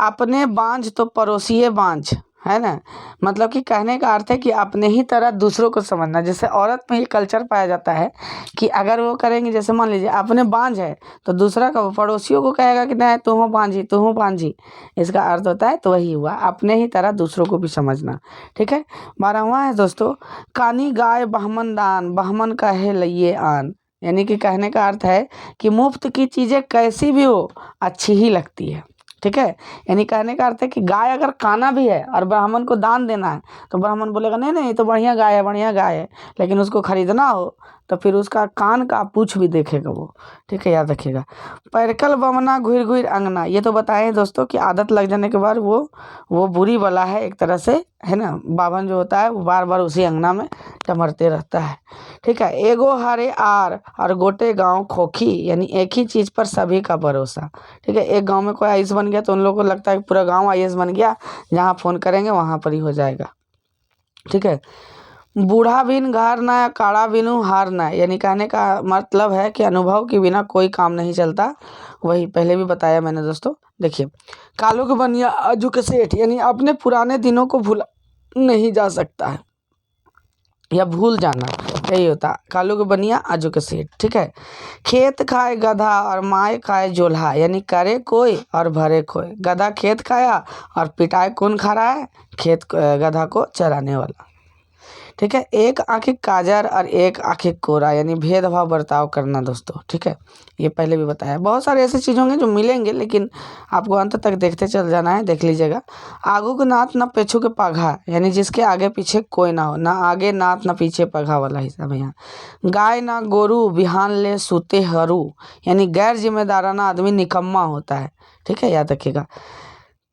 A: अपने बांझ तो पड़ोसिए बांझ, है ना। मतलब कि कहने का अर्थ है कि अपने ही तरह दूसरों को समझना। जैसे औरत में ये कल्चर पाया जाता है कि अगर वो करेंगे, जैसे मान लीजिए अपने बांझ है तो दूसरा का पड़ोसियों को कहेगा कि नहीं तू हो बांझी। इसका अर्थ होता है, तो वही हुआ, अपने ही तरह दूसरों को भी समझना। ठीक है, 12वां है दोस्तों, कानी गाय बहमन दान, बहमन कहे लइये आन। यानी कि कहने का अर्थ है कि मुफ्त की चीज़ें कैसी भी हो अच्छी ही लगती है। ठीक है, यानी कहने का अर्थ है कि गाय अगर खाना भी है और ब्राह्मण को दान देना है तो ब्राह्मण बोलेगा नहीं नहीं, ये तो बढ़िया गाय है, बढ़िया गाय है, लेकिन उसको खरीदना हो तो फिर उसका कान का पूछ भी देखेगा वो। ठीक है, याद रखिएगा। पैरकल बमना घुर घुर अंगना, ये तो बताए हैं दोस्तों कि आदत लग जाने के बाद वो बुरी बला है एक तरह से, है ना। बाभन जो होता है वो बार बार उसी अंगना में टमरते रहता है। ठीक है, एगो हरे आर और गोटे गांव खोखी, यानी एक ही चीज़ पर सभी का भरोसा। ठीक है, एक गांव में कोई आईएएस बन गया तो उन लोगों को लगता है कि पूरा गांव आईएएस बन गया, जहाँ फ़ोन करेंगे वहाँ पर ही हो जाएगा। ठीक है, बूढ़ा बिन घर ना काड़ा बिनु हार ना, यानी कहने का मतलब है कि अनुभव के बिना कोई काम नहीं चलता। वही पहले भी बताया मैंने दोस्तों। देखिए, कालू के बनिया अजू के सेठ, यानी अपने पुराने दिनों को भूला नहीं जा सकता है या भूल जाना, यही होता कालू के बनिया आजू के सेठ। ठीक है, खेत खाए गधा और माए खाए जोल्हा, यानी करे कोई और भरे कोई। गधा खेत खाया और पिटाए कौन खा रहा है? गधा को चराने वाला। ठीक है, एक आंखें काजर और एक आंखें कोरा, यानी भेदभाव बर्ताव करना दोस्तों। ठीक है, ये पहले भी बताया। बहुत सारे ऐसे चीज़ होंगे जो मिलेंगे, लेकिन आपको अंत तक देखते चल जाना है, देख लीजिएगा। आगू के नाथ ना पेछू के पघा, यानी जिसके आगे पीछे कोई ना हो, ना आगे नाथ ना पीछे पघा वाला हिसाब है यहाँ। गाय ना गोरू बिहान ले सूते हरू, यानी गैर जिम्मेदाराना आदमी निकम्मा होता है। ठीक है, याद रखिएगा।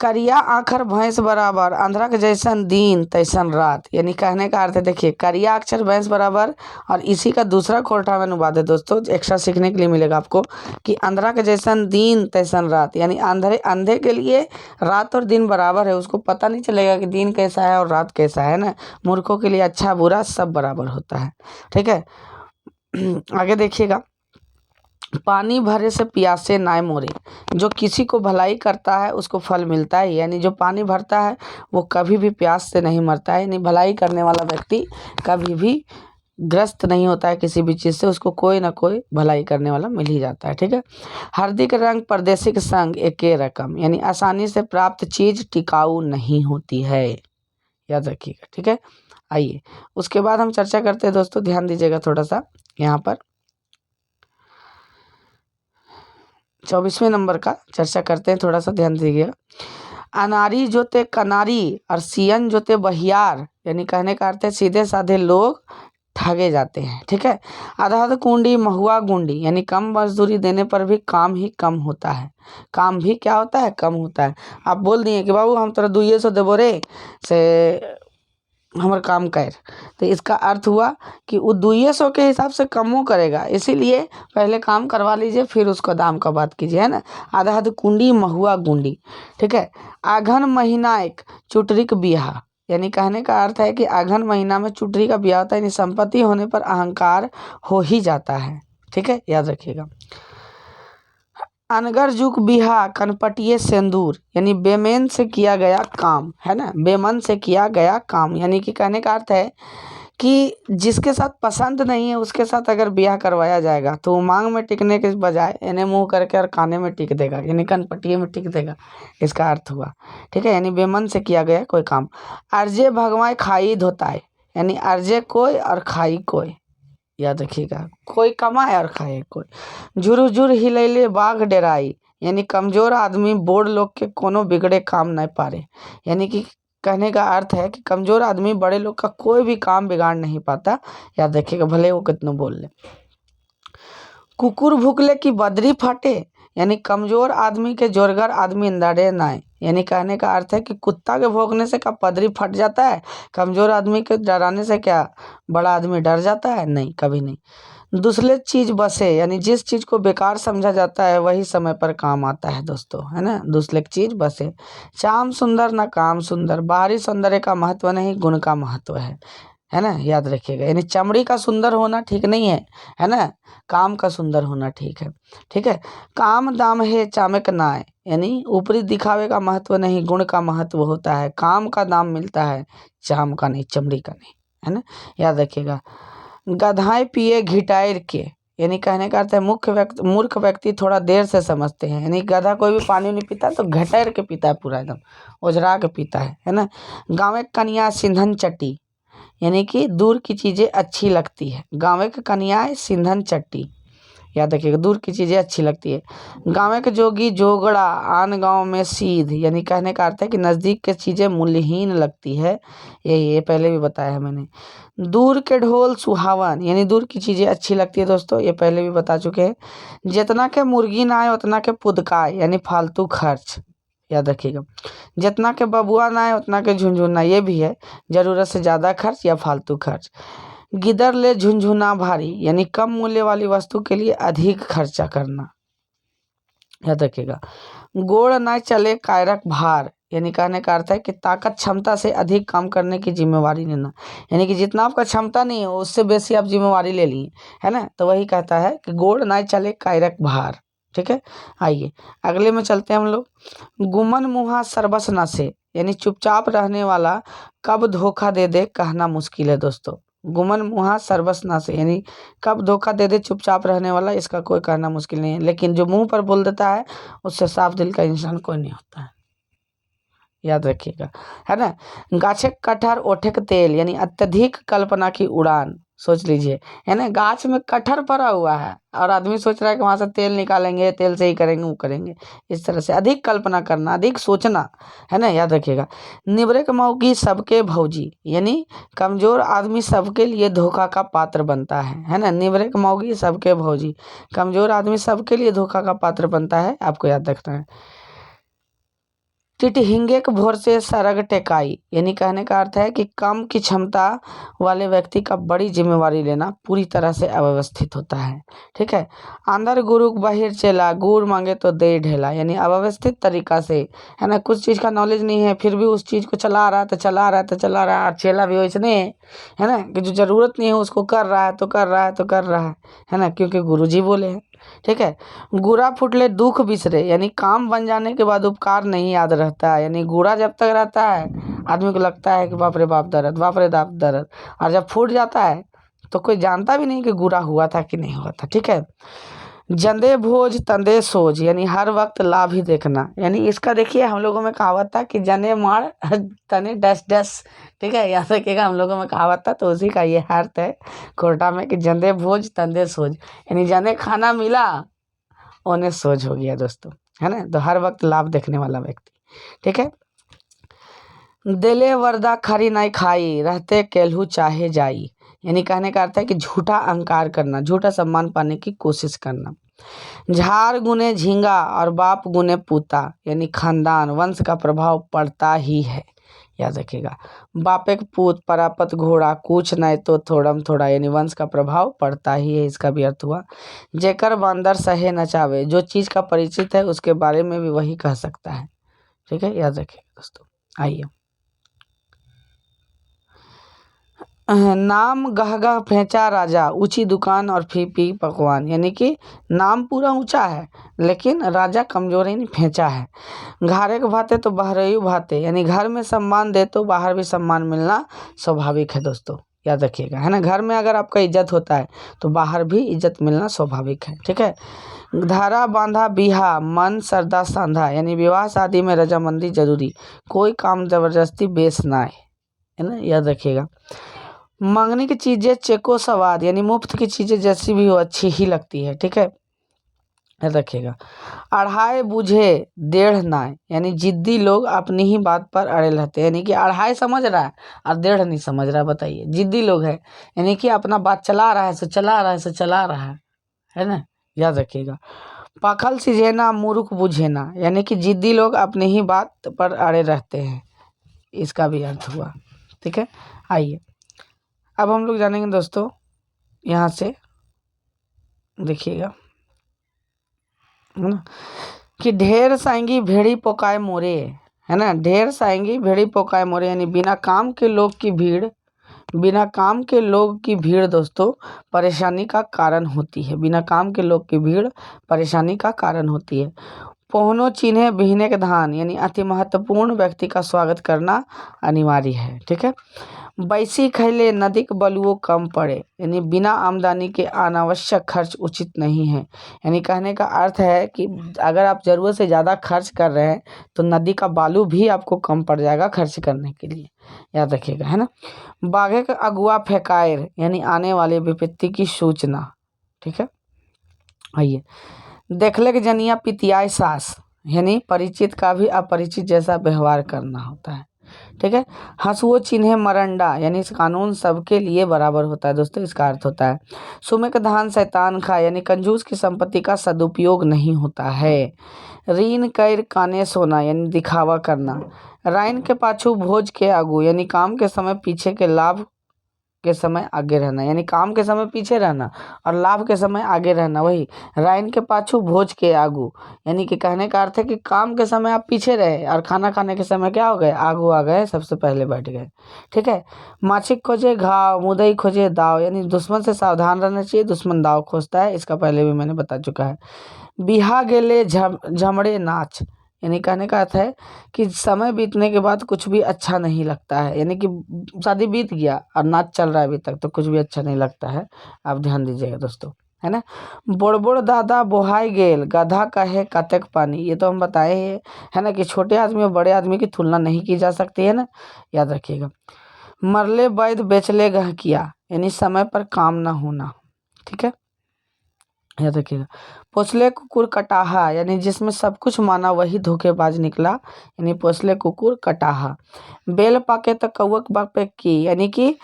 A: करिया आखर भैंस बराबर, अंधरा के जैसन दिन तैसन रात, यानी कहने का अर्थ है, देखिए, करिया अक्षर भैंस बराबर, और इसी का दूसरा खोटा में अनुवाद है दोस्तों, एक्स्ट्रा सीखने के लिए मिलेगा आपको, कि अंधरा के जैसन दिन तैसन रात, यानी अंधे के लिए रात और दिन बराबर है, उसको पता नहीं चलेगा कि दिन कैसा है और रात कैसा है ना। मूर्खों के लिए अच्छा बुरा सब बराबर होता है। ठीक है, आगे देखिएगा। पानी भरे से प्यासे नाय मोरे, जो किसी को भलाई करता है उसको फल मिलता है, यानी जो पानी भरता है वो कभी भी प्यास से नहीं मरता है, यानी भलाई करने वाला व्यक्ति कभी भी ग्रस्त नहीं होता है किसी भी चीज़ से, उसको कोई ना कोई भलाई करने वाला मिल ही जाता है। ठीक है, हरदी के रंग परदेसी के संग एके रकम, यानी आसानी से प्राप्त चीज़ टिकाऊ नहीं होती है, याद रखिएगा। ठीक है, आइए उसके बाद हम चर्चा करते हैं दोस्तों, ध्यान दीजिएगा थोड़ा सा यहाँ पर 24वें नंबर का चर्चा करते हैं, थोड़ा सा ध्यान दीजिएगा। अनारी जोते कनारी और सियन जोते बहियार, यानी कहने का अर्थ है सीधे साधे लोग ठगे जाते हैं। ठीक है, अधहद कुंडी महुआ गुंडी, यानी कम मजदूरी देने पर भी काम ही कम होता है। काम भी क्या होता है? कम होता है। आप बोल दिए कि बाबू हम तोरा 200 देबो रे से हमर काम कर, तो इसका अर्थ हुआ कि वो 200 के हिसाब से कमो करेगा, इसीलिए पहले काम करवा लीजिए फिर उसका दाम का बात कीजिए, है ना। आधा कुंडी महुआ गुंडी। ठीक है, आघन महीना एक चुटरी का बियाह, यानी कहने का अर्थ है कि आघन महीना में चुटरी का ब्याह होता है, यानी संपत्ति होने पर अहंकार हो ही जाता है। ठीक है, याद रखिएगा। अनगर जुग बिहा कनपटिए सिंदूर, यानी बेमेन से किया गया काम, है ना, बेमन से किया गया काम, यानी कि कहने का अर्थ है कि जिसके साथ पसंद नहीं है उसके साथ अगर ब्याह करवाया जाएगा तो वो मांग में टिकने के बजाय इन्हें मुंह करके और काने में टिक देगा, यानी कनपटिए में टिक देगा, इसका अर्थ हुआ। ठीक है, यानी बेमन से किया गया कोई काम। अर्जे भगवाए खाई धोताए, यानी अर्जे कोई और खाई कोई, याद रखिएगा, कोई कमाए और खाए कोई। झुरु झुर हिलैले बाघ डेराई, यानी कमजोर आदमी बोड़ लोग के कोनो बिगड़े काम नहीं पारे, यानी कि कहने का अर्थ है कि कमजोर आदमी बड़े लोग का कोई भी काम बिगाड़ नहीं पाता, याद रखिएगा, भले वो कितना बोल ले। कुकुर भुकले की बदरी फटे, यानी कमजोर आदमी के जोरगर आदमी डरे नाय, यानी कहने का अर्थ है कि कुत्ता के भौंकने से क्या पदरी फट जाता है? कमजोर आदमी के डराने से क्या बड़ा आदमी डर जाता है? नहीं, कभी नहीं। दूसरे चीज बसे, यानी जिस चीज को बेकार समझा जाता है वही समय पर काम आता है दोस्तों, है ना। दूसरे चीज बसे। चाम सुंदर ना काम सुंदर, बाहरी सौंदर्य का महत्व नहीं गुण का महत्व है ना, याद रखिएगा। यानी चमड़ी का सुंदर होना ठीक नहीं है ना, काम का सुंदर होना ठीक है। ठीक है, काम दाम है चामक नाय, यानी ऊपरी दिखावे का महत्व नहीं गुण का महत्व होता है। काम का दाम मिलता है, चाम का नहीं, चमड़ी का नहीं, है ना, याद रखिएगा। गधाएं पिए घिटायर के, यानी कहने का अर्थ है मूर्ख व्यक्ति थोड़ा देर से समझते हैं, यानी गधा कोई भी पानी नहीं पीता तो घटेर के पीता है, पूरा एकदम ओझरा के पीता है ना। गाँव कनिया सिंधन चट्टी, यानी कि दूर की चीज़ें अच्छी लगती है। गाँव के कन्याएं सिंधन चट्टी, याद रखिएगा, दूर की चीज़ें अच्छी लगती है। गाँव के जोगी जोगड़ा आन गाँव में सीध, यानी कहने का अर्थ है कि नज़दीक की चीज़ें मूल्यहीन लगती है, ये पहले भी बताया है मैंने। दूर के ढोल सुहावन, यानी दूर की चीज़ें अच्छी लगती है दोस्तों, ये पहले भी बता चुके हैं। जितना के मुर्गी ना आए उतना के पुदकाए, यानी फालतू खर्च, याद रखिएगा। जितना के बबुआ ना आए उतना के झुनझुना, ये भी है, ज़रूरत से ज़्यादा खर्च या फालतू खर्च। गिदर ले झुनझुना भारी, यानी कम मूल्य वाली वस्तु के लिए अधिक खर्चा करना, याद रखिएगा। गोड़ ना चले कायरक भार, यानी कहने का अर्थ है कि ताकत क्षमता से अधिक काम करने की जिम्मेवारी लेना, यानी कि जितना आपका क्षमता नहीं है उससे बेसी आप जिम्मेवारी ले लिए, है ना। तो वही कहता है कि गोड़ ना चले कायरक भार, ठीक है। आइए अगले में चलते हैं हम लोग। गुमन मुहा सरबस न से, यानी चुपचाप रहने वाला कब धोखा दे दे कहना मुश्किल है दोस्तों। गुमन मुहा सरबस न से, यानी कब धोखा दे दे चुपचाप रहने वाला, इसका कोई कहना मुश्किल नहीं है, लेकिन जो मुंह पर बोल देता है उससे साफ दिल का इंसान कोई नहीं होता है, याद रखिएगा, है ना। गाछे कटहर ओठे के तेल, यानी अत्यधिक कल्पना की उड़ान, सोच लीजिए, है ना। गाछ में कटहर पड़ा हुआ है और आदमी सोच रहा है कि वहां से तेल निकालेंगे, तेल से ही करेंगे वो करेंगे, इस तरह से अधिक कल्पना करना, अधिक सोचना, है ना, याद रखिएगा। निबरे कमाऊगी सबके भौजी, यानी कमजोर आदमी सबके लिए धोखा का पात्र बनता है ना। निबरे कमाऊगी सबके भौजी, कमजोर आदमी सबके लिए धोखा का पात्र बनता है, आपको याद रखना है। टिटहिंगे के भोर से सरग टेकाई, यानी कहने का अर्थ है कि कम की क्षमता वाले व्यक्ति का बड़ी जिम्मेवारी लेना पूरी तरह से अव्यवस्थित होता है, ठीक है। अंदर गुरु बाहिर चेला, गुड़ मांगे तो दे ढेला, यानी अव्यवस्थित तरीका से, है ना, कुछ चीज़ का नॉलेज नहीं है फिर भी उस चीज़ को चला रहा है तो चला रहा है तो चला रहा है, और चेला भी वैसने है ना, कि जो ज़रूरत नहीं है उसको कर रहा है तो कर रहा है तो कर रहा है ना, क्योंकि गुरुजी बोले हैं, ठीक है। गुरा फुटले दुख बिसरे, यानी काम बन जाने के बाद उपकार नहीं याद रहता है, यानी गुरा जब तक रहता है आदमी को लगता है कि बाप रे बाप दर्द, बाप रे बाप दर्द, और जब फूट जाता है तो कोई जानता भी नहीं कि गुरा हुआ था कि नहीं हुआ था, ठीक है। जंदे भोज तंदे सोज, यानी हर वक्त लाभ ही देखना, यानी इसका देखिए हम लोगों में कहावत था कि जने मार तने डस डस, ठीक है, याद रखिएगा, हम लोगों में कहावत था, तो उसी का ये अर्थ है कोर्टा में कि जंदे भोज तंदे सोज, यानी जने खाना मिला उन्हें सोच हो गया दोस्तों, है ना। तो हर वक्त लाभ देखने वाला व्यक्ति, ठीक है। दिले वरदा खरी नहीं खाई रहते केलहू चाहे जाई, यानी कहने का अर्थ है कि झूठा अहंकार करना, झूठा सम्मान पाने की कोशिश करना। झार गुने झींगा और बाप गुने पूता, यानी खानदान वंश का प्रभाव पड़ता ही है, याद रखिएगा। बापे के पूत परापत घोड़ा कुछ नहीं तो थोड़म थोड़ा, यानी वंश का प्रभाव पड़ता ही है, इसका भी अर्थ हुआ। जेकर बंदर सहे नचावे, जो चीज़ का परिचित है उसके बारे में भी वही कह सकता है, ठीक है, याद रखिएगा दोस्तों। आइए नाम गहगह फेंचा राजा ऊंची दुकान और फी पी पकवान, यानी कि नाम पूरा ऊंचा है लेकिन राजा कमजोर ही नहीं फेंचा है। घारे के भाते तो बहरयू भाते, यानी घर में सम्मान दे तो बाहर भी सम्मान मिलना स्वाभाविक है दोस्तों, याद रखिएगा, है ना। घर में अगर आपका इज्जत होता है तो बाहर भी इज्जत मिलना स्वाभाविक है, ठीक है। धारा बांधा बिहा मन सरदा सांधा, यानी विवाह शादी में रजामंदी जरूरी, कोई काम जबरदस्ती बेस ना है ना, याद रखिएगा। मांगने की चीज़ें चेको सवाद, यानी मुफ्त की चीज़ें जैसी भी हो अच्छी ही लगती है, ठीक है, याद रखिएगा। अढ़ाई बूझे डेढ़ नाय, यानी जिद्दी लोग अपनी ही बात पर अड़े रहते हैं, यानी कि अढ़ाई समझ रहा है और डेढ़ नहीं समझ रहा है, बताइए, जिद्दी लोग है, यानी कि अपना बात चला रहा है सो चला रहा है सो चला रहा है ना, याद रखिएगा। पाखल सिझेना मूर्ख बुझेना, यानी कि जिद्दी लोग अपनी ही बात पर अड़े रहते हैं, इसका भी अर्थ हुआ, ठीक है। आइए अब हम लोग जानेंगे दोस्तों, यहाँ से देखिएगा, है ना, कि ढेर साएंगी भेड़ी पोकाए मोरे, है ना, ढेर साएंगी भेड़ी पोकाए मोरे, यानी बिना काम के लोग की भीड़, बिना काम के लोग की भीड़ दोस्तों परेशानी का कारण होती है, बिना काम के लोग की भीड़ परेशानी का कारण होती है। पहुनो चिन्हे बिहने के धान, यानी अति महत्वपूर्ण व्यक्ति का स्वागत करना अनिवार्य है, ठीक है। बैसी खैले नदी के बलुओ कम पड़े, यानी बिना आमदनी के अनावश्यक खर्च उचित नहीं है, यानी कहने का अर्थ है कि अगर आप ज़रूरत से ज़्यादा खर्च कर रहे हैं तो नदी का बालू भी आपको कम पड़ जाएगा खर्च करने के लिए, याद रखिएगा, है ना। बाघे का अगुआ फेकायर, यानी आने वाले विपत्ति की सूचना, ठीक है। आइए, देखले के जनिया पितियाई सास, यानी परिचित का भी अपरिचित जैसा व्यवहार करना होता है। ठीक है। हंसुओ चिन्हे मरंडा, यानी इस कानून सबके लिए बराबर होता है दोस्तों, इसका अर्थ होता है। सुमे का धान शैतान खाए, यानी कंजूस की संपत्ति का सदुपयोग नहीं होता है। रीन कैर काने सोना, यानी दिखावा करना। राइन के पाछू भोज के आगू, यानी काम के समय पीछे के लाभ के समय आगे रहना, यानी काम के समय पीछे रहना और लाभ के समय आगे रहना। वही राइन के पाछू भोज के आगू, यानी कि कहने का अर्थ है कि काम के समय आप पीछे रहे और खाना खाने के समय क्या हो गए, आगू आ गए, सबसे पहले बैठ गए। ठीक है। माछिक खोजे घाव, मुदई खोजे दाव, यानी दुश्मन से सावधान रहना चाहिए, दुश्मन दाव खोजता है, इसका पहले भी मैंने बता चुका है। बिहा गेले झमड़े नाच, यानी कहने का अर्थ है कि समय बीतने के बाद कुछ भी अच्छा नहीं लगता है, यानी कि शादी बीत गया और नाच चल रहा है अभी तक तो कुछ भी अच्छा नहीं लगता है। आप ध्यान दीजिएगा दोस्तों, है ना। बोड़ बोड़ दादा बोहाई गेल, गधा कहे कतक पानी, ये तो हम बताए हैं, है ना, कि छोटे आदमी और बड़े आदमी की तुलना नहीं की जा सकती है ना, याद रखिएगा। मरले वैद बेचले गहकिया, यानी समय पर काम ना होना। ठीक है, याद रखिएगा। पोसले कुकुर कटाहा, यानी जिसमें सब कुछ माना वही धोखेबाज निकला, यानी पोसले कुकुर कटाहा। बेल पाके तो कौवक बापे की, यानी कि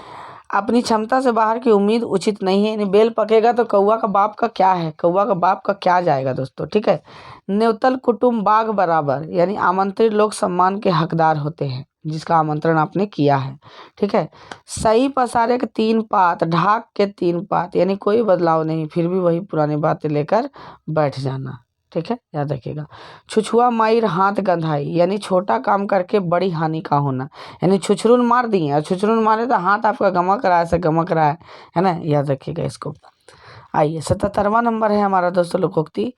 A: अपनी क्षमता से बाहर की उम्मीद उचित नहीं है, यानी बेल पकेगा तो कौवा का बाप का क्या है, कौवा का बाप का क्या जाएगा दोस्तों। ठीक है। न्योतल कुटुम्ब बाग बराबर, यानी आमंत्रित लोग सम्मान के हकदार होते हैं जिसका आमंत्रण आपने किया है। ठीक है। सही पसारे के तीन पात, ढाक के तीन पात, यानी कोई बदलाव नहीं, फिर भी वही पुरानी बातें लेकर बैठ जाना। ठीक है, याद रखिएगा। छुछुआ माइर हाथ गंधाई, यानी छोटा काम करके बड़ी हानि का होना, यानी छुछरून मार दिए और छुछरून मारे तो हाथ आपका गमक रहा है, से गमक रहा है ना, याद रखिएगा इसको। आइए, 77वां नंबर है हमारा दोस्तों लोकोक्ति।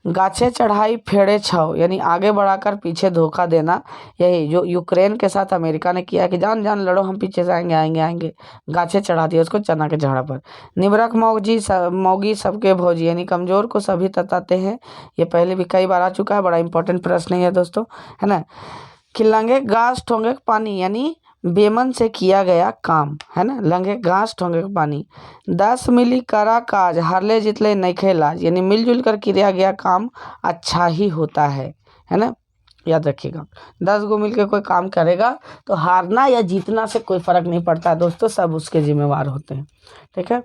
A: गाछे चढ़ाई फेड़े छाव, यानी आगे बढ़ाकर पीछे धोखा देना। यही जो यूक्रेन के साथ अमेरिका ने किया कि जान जान लड़ो, हम पीछे से आएंगे आएंगे आएंगे, गाछे चढ़ा दिया उसको चना के झाड़ा पर। निबरक मौगी सबके भौजी, यानी कमजोर को सभी तताते हैं, ये पहले भी कई बार आ चुका है, बड़ा इंपॉर्टेंट प्रश्न है दोस्तों, है ना। खिलंगे घास ठोंगे पानी, यानी बेमन से किया गया काम, है ना, लंगे घास ठोंगे पानी। 10 मिली करा काज, हारले जितले नइखे लाज, यानी मिलजुल कर किया गया काम अच्छा ही होता है ना, याद रखिएगा। 10 गो मिलकर कोई काम करेगा तो हारना या जीतना से कोई फर्क नहीं पड़ता दोस्तों, सब उसके जिम्मेवार होते हैं। ठीक है।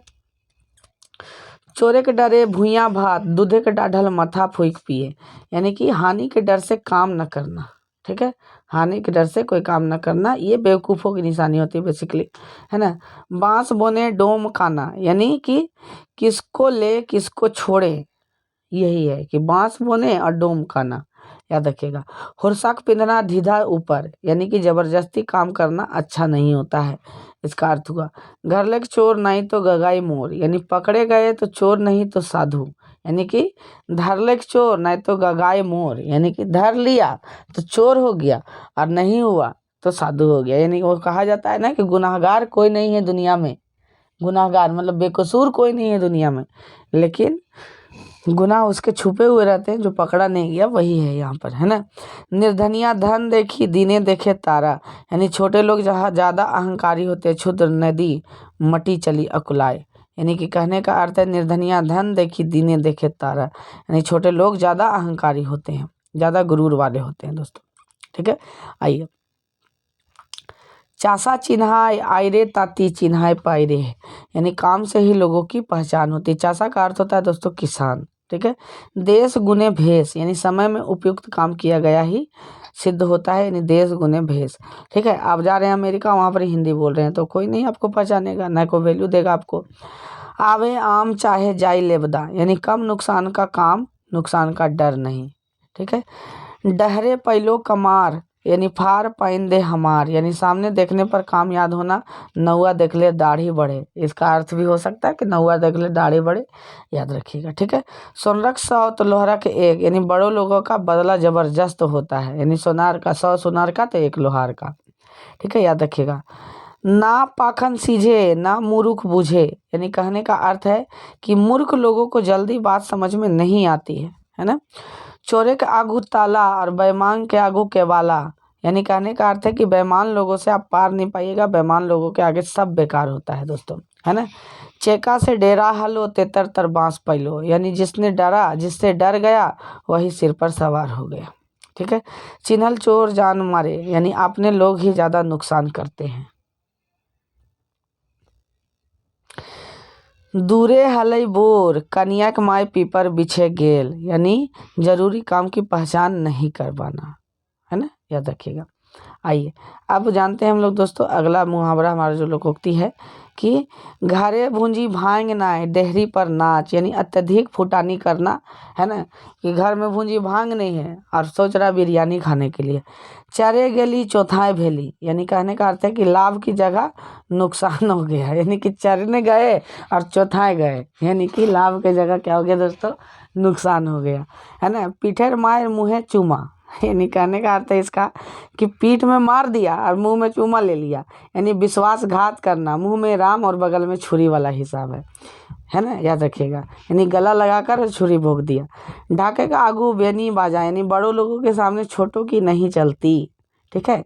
A: चोरे के डरे भूया भात, दूधे के डाढ़ल मथा फूक पिए, यानी कि हानि के डर से काम न करना। ठीक है। हानि के डर से कोई काम न करना, ये बेवकूफ़ों की निशानी होती है बेसिकली, है ना। बांस बोने डोम खाना, यानी कि किसको ले किसको छोड़े, यही है कि बांस बोने और डोम खाना, याद रखिएगा। हुरसाक पिंधना धीधा ऊपर, यानी कि जबरदस्ती काम करना अच्छा नहीं होता है, इसका अर्थ हुआ। घर लग चोर नहीं तो गगाई मोर, यानी पकड़े गए तो चोर नहीं तो साधु, यानी कि धर लेक चोर नहीं तो गगाई मोर, यानी कि धर लिया तो चोर हो गया और नहीं हुआ तो साधु हो गया। यानी वो कहा जाता है ना कि गुनाहगार कोई नहीं है दुनिया में, गुनाहगार मतलब बेकसूर कोई नहीं है दुनिया में, लेकिन गुनाह उसके छुपे हुए रहते हैं जो पकड़ा नहीं गया, वही है यहाँ पर, है ना। निर्धनिया धन देखी दीने देखे तारा, यानी छोटे लोग जहाँ ज़्यादा अहंकारी होते हैं, क्षुद्र नदी मटी चली अकुलाए, यानी कि कहने का अर्थ है निर्धनिया धन देखी दीने देखे तारा, यानी छोटे लोग ज़्यादा अहंकारी होते हैं, ज़्यादा गुरूर वाले होते हैं दोस्तों। ठीक है। आइए, चासा चिन्हाय आयरे ताती चिन्हाय पायरे, यानी काम से ही लोगों की पहचान होती है। चासा का अर्थ होता है दोस्तों किसान। ठीक है। देश गुने भेष, यानी समय में उपयुक्त काम किया गया ही सिद्ध होता है, यानी देश गुने भेष। ठीक है। आप जा रहे हैं अमेरिका, वहाँ पर हिंदी बोल रहे हैं तो कोई नहीं आपको पहचानेगा, ना कोई वैल्यू देगा आपको। आवे आम चाहे जाई लेबदा, यानी कम नुकसान का काम, नुकसान का डर नहीं। ठीक है। डहरे पैलो कमार, यानी फार पाइन दे हमार, यानी सामने देखने पर काम याद होना, नौआ देख ले दाढ़ी बढ़े, इसका अर्थ भी हो सकता है कि नौआ देख ले दाढ़ी बढ़े, याद रखिएगा। ठीक है। सोनरक 100 तो लोहारा के 1, यानी बड़ों लोगों का बदला जबरदस्त होता है, यानी सोनार का 100 सोनार का तो 1 लोहार का। ठीक है, याद रखिएगा। ना पाखन सीझे ना मूर्ख बूझे, यानी कहने का अर्थ है कि मूर्ख लोगों को जल्दी बात समझ में नहीं आती है ना। चोरे के आगू ताला और बेईमान के आगू केवाला, यानी कहने का अर्थ है कि बेईमान लोगों से आप पार नहीं पाइएगा, बेईमान लोगों के आगे सब बेकार होता है दोस्तों, है ना। चेका से डेरा हलो तेतर तर बांस पैलो, यानी जिसने डरा, जिससे डर गया वही सिर पर सवार हो गया, ठीक है। चिन्हल चोर जान मारे, यानी अपने लोग ही ज़्यादा नुकसान करते हैं। दूरे हलई बोर कनियक माय पीपर बिछे गेल, यानी जरूरी काम की पहचान नहीं कर पाना, है ना, याद रखिएगा। आइए अब जानते हैं हम लोग दोस्तों अगला मुहावरा हमारा जो लोकोक्ति है कि घरे भूंजी भांग नाय डेहरी पर नाच, यानी अत्यधिक फुटानी करना, है ना, कि घर में भूंजी भांग नहीं है और सोच रहा बिरयानी खाने के लिए। चरे गेली चौथाई भेली, यानी कहने का अर्थ है कि लाभ की जगह नुकसान हो गया, यानी कि चरने गए और चौथाई गए, यानी कि लाभ की जगह क्या हो गया दोस्तों, नुकसान हो गया, है ना। पीठेर मार मुँहे चूमा, यानी कहने का अर्थ है इसका कि पीठ में मार दिया और मुंह में चूमा ले लिया, यानी विश्वासघात करना, मुंह में राम और बगल में छुरी वाला हिसाब है ना, याद रखिएगा। यानी गला लगाकर छुरी भोंक दिया। ढाके का आगू बेनी बाजा, यानी बड़ों लोगों के सामने छोटों की नहीं चलती, ठीक है।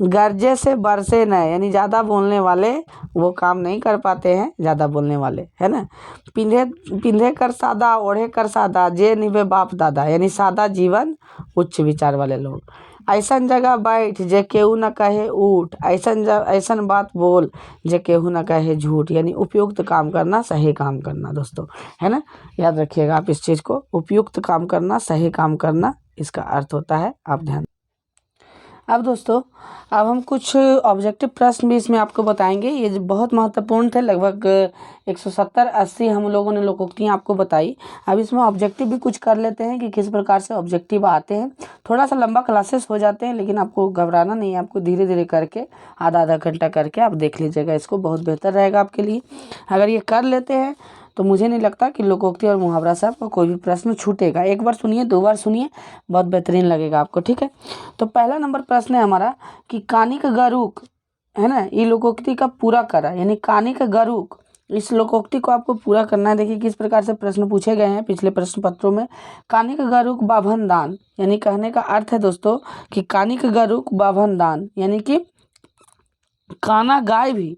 A: गर्जे से बरसे न, यानी ज़्यादा बोलने वाले वो काम नहीं कर पाते हैं, ज़्यादा बोलने वाले, है ना। पिंधे पिंधे कर सादा ओढ़े कर सादा जे निभे बाप दादा, यानी सादा जीवन उच्च विचार वाले लोग। ऐसन जगह बैठ जे केहू न कहे उठ, ऐसन बात बोल जे केहू न कहे झूठ, यानी उपयुक्त काम करना, सही काम करना दोस्तों, है ना। याद रखिएगा आप इस चीज़ को, उपयुक्त काम करना, सही काम करना, इसका अर्थ होता है, आप ध्यान। अब दोस्तों अब हम कुछ ऑब्जेक्टिव प्रश्न भी इसमें आपको बताएंगे, ये जो बहुत महत्वपूर्ण थे, लगभग 170-80 हम लोगों ने लोकोक्तियाँ आपको बताई। अब इसमें ऑब्जेक्टिव भी कुछ कर लेते हैं कि किस प्रकार से ऑब्जेक्टिव आते हैं। थोड़ा सा लंबा क्लासेस हो जाते हैं, लेकिन आपको घबराना नहीं है, आपको धीरे धीरे करके आधा आधा घंटा करके आप देख लीजिएगा, इसको बहुत बेहतर रहेगा आपके लिए। अगर ये कर लेते हैं तो मुझे नहीं लगता कि लोकोक्ति और मुहावरा से आपको कोई भी प्रश्न छूटेगा। एक बार सुनिए, 2 बार सुनिए, बहुत बेहतरीन लगेगा आपको, ठीक है। तो पहला नंबर प्रश्न है हमारा कि कानिक गरुक, है ना, ये लोकोक्ति का पूरा करा, यानी कानिक गरुक, इस लोकोक्ति को आपको पूरा करना है। देखिए किस प्रकार से प्रश्न पूछे गए हैं पिछले प्रश्न पत्रों में। कानिक गरुक बाभन दान, यानी कहने का अर्थ है दोस्तों कि कानिक गरुक बाभन दान, यानी कि काना गाय भी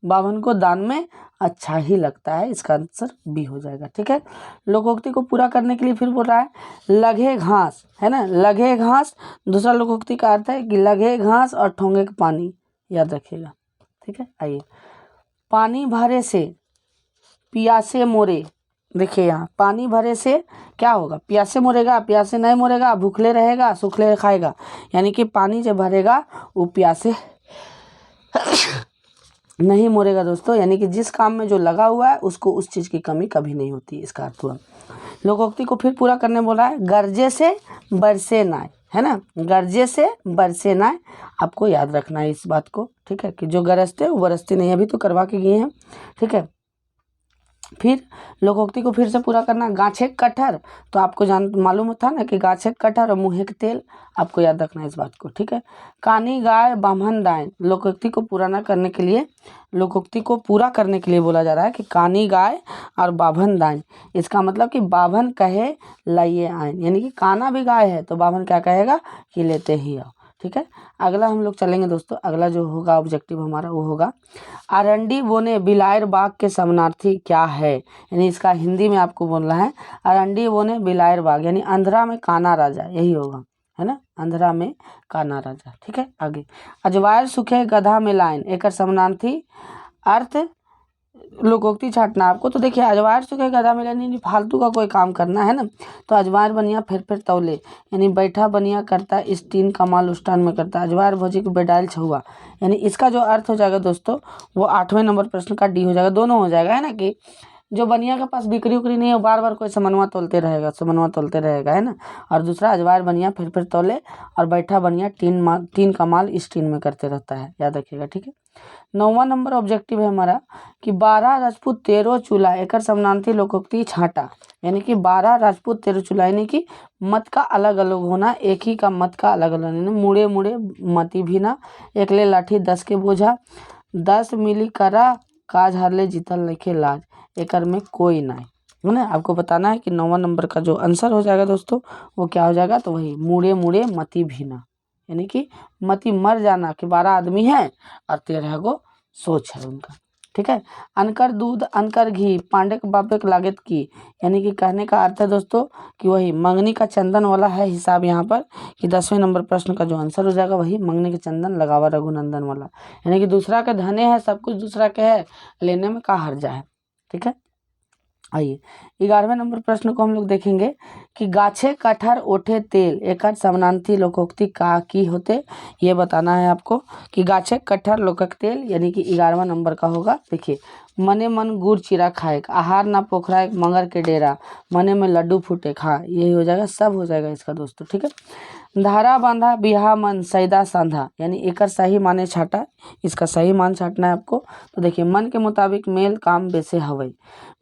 A: बाभन को दान में अच्छा ही लगता है, इसका आंसर बी हो जाएगा, ठीक है। लोकोक्ति को पूरा करने के लिए फिर बोल रहा है लगे घास, है ना, लगे घास, दूसरा लोकोक्ति का अर्थ है कि लगे घास और ठोंगे का पानी, याद रखिएगा, ठीक है। आइए, पानी भरे से पियासे मोरे, देखिए यहाँ पानी भरे से क्या होगा, प्यासे मरेगा, प्यासे नहीं मरेगा, भूखले रहेगा, सूखले खाएगा, यानी कि पानी जब भरेगा वो प्यासे नहीं मरेगा दोस्तों, यानी कि जिस काम में जो लगा हुआ है उसको उस चीज़ की कमी कभी नहीं होती, इसका अर्थ हुआ। लोकोक्ति को फिर पूरा करने बोला है गर्जे से बरसे नाय, है ना, गर्जे से बरसे नाय, आपको याद रखना है इस बात को, ठीक है, कि जो गरजते वो बरसते नहीं, अभी तो करवा के गए हैं, ठीक है। फिर लोकोक्ति को फिर से पूरा करना, गाछे कटहर, तो आपको मालूम था ना कि गाछे कटहर और मुँहे के तेल, आपको याद रखना है इस बात को, ठीक है। कानी गाय बामन दाएं, लोकोक्ति को पूरा ना करने के लिए, लोकोक्ति को पूरा करने के लिए बोला जा रहा है कि कानी गाय और बाभन दाएं, इसका मतलब कि बाभन कहे लाइए आएं, यानी कि काना भी गाय है तो बाभन क्या कहेगा कि लेते ही आओ, ठीक है। अगला हम लोग चलेंगे दोस्तों, अगला जो होगा ऑब्जेक्टिव हमारा वो होगा अरंडी बोने बिलायर बाग के समानार्थी क्या है, यानी इसका हिंदी में आपको बोलना है अरंडी बोने बिलायर बाग, यानी अंधरा में काना राजा, यही होगा, है ना, अंधरा में काना राजा, ठीक है। आगे, अजवायर सुखे गधा में लाइन, एक समानार्थी अर्थ लोकोक्ति छाटना आपको। तो देखिए अजवायर सुखे गधा में लाइन, यानी फालतू का कोई काम करना है ना, तो अजवायर बनिया फिर तौले, यानी बैठा बनिया करता स्टीन कमाल उष्टान में करता, अजवायर भोजी की बेडाइल छुआ, यानी इसका जो अर्थ हो जाएगा दोस्तों वो 8वें नंबर प्रश्न का डी हो जाएगा, दोनों हो जाएगा, है ना, कि जो बनिया के पास बिक्री उक्री नहीं है, बार बार कोई समनवा तोलते रहेगा, है ना। और दूसरा अजवायर बनिया फिर तौले, और बैठा बनिया तीन कमाल स्टीन में करते रहता है, याद रखिएगा, ठीक है। 9वां नंबर ऑब्जेक्टिव है हमारा कि 12 राजपूत 13 चूल्हा, एक समानार्थी लोकोक्ति छाटा, यानी कि 12 राजपूत 13 चूल्हा, यानी कि मत का अलग अलग होना, एक ही का मत का अलग अलग होना, मुड़े मुड़े मती भी ना, एकले लाठी 10 के बोझा, 10 मिली करा काज हारले जीतल नइखे लाज, एकर में कोई ना, है ना। आपको बताना है कि 9वां नंबर का जो आंसर हो जाएगा दोस्तों वो क्या हो जाएगा, तो वही मुड़े मुड़े मती भी ना, यानी कि मती मर जाना कि 12 आदमी हैं और 13 गो सोच है उनका। ठीक है। अनकर दूध अनकर घी पांडे के बापे के लागत की, यानी कि कहने का अर्थ है दोस्तों कि वही मंगनी का चंदन वाला है हिसाब यहाँ पर कि 10वें नंबर प्रश्न का जो आंसर हो जाएगा वही मंगनी के चंदन लगावा रघुनंदन वाला, यानी कि दूसरा के धने है, सब कुछ दूसरा के है, लेने में का हर्जा है। ठीक है। आइए 11वें नंबर प्रश्न को हम लोग देखेंगे कि गाछे कटहर ओठे तेल एक समानार्थी लोकोक्ति का की होते, ये बताना है आपको कि गाछे कटहर लोकक तेल, यानी कि 11वां नंबर का होगा। देखिए, मने मन गुड़ चिरा खाए, आहार ना पोखरा एक मगर के डेरा, मने में लड्डू फूटे खा, यही हो जाएगा, सब हो जाएगा इसका दोस्तों। ठीक है। धारा बांधा बिहा मन सैदा सांधा, यानी एकर सही माने छाटा, इसका सही मान छाटना है आपको। तो देखिए, मन के मुताबिक मेल काम बेसे हवई,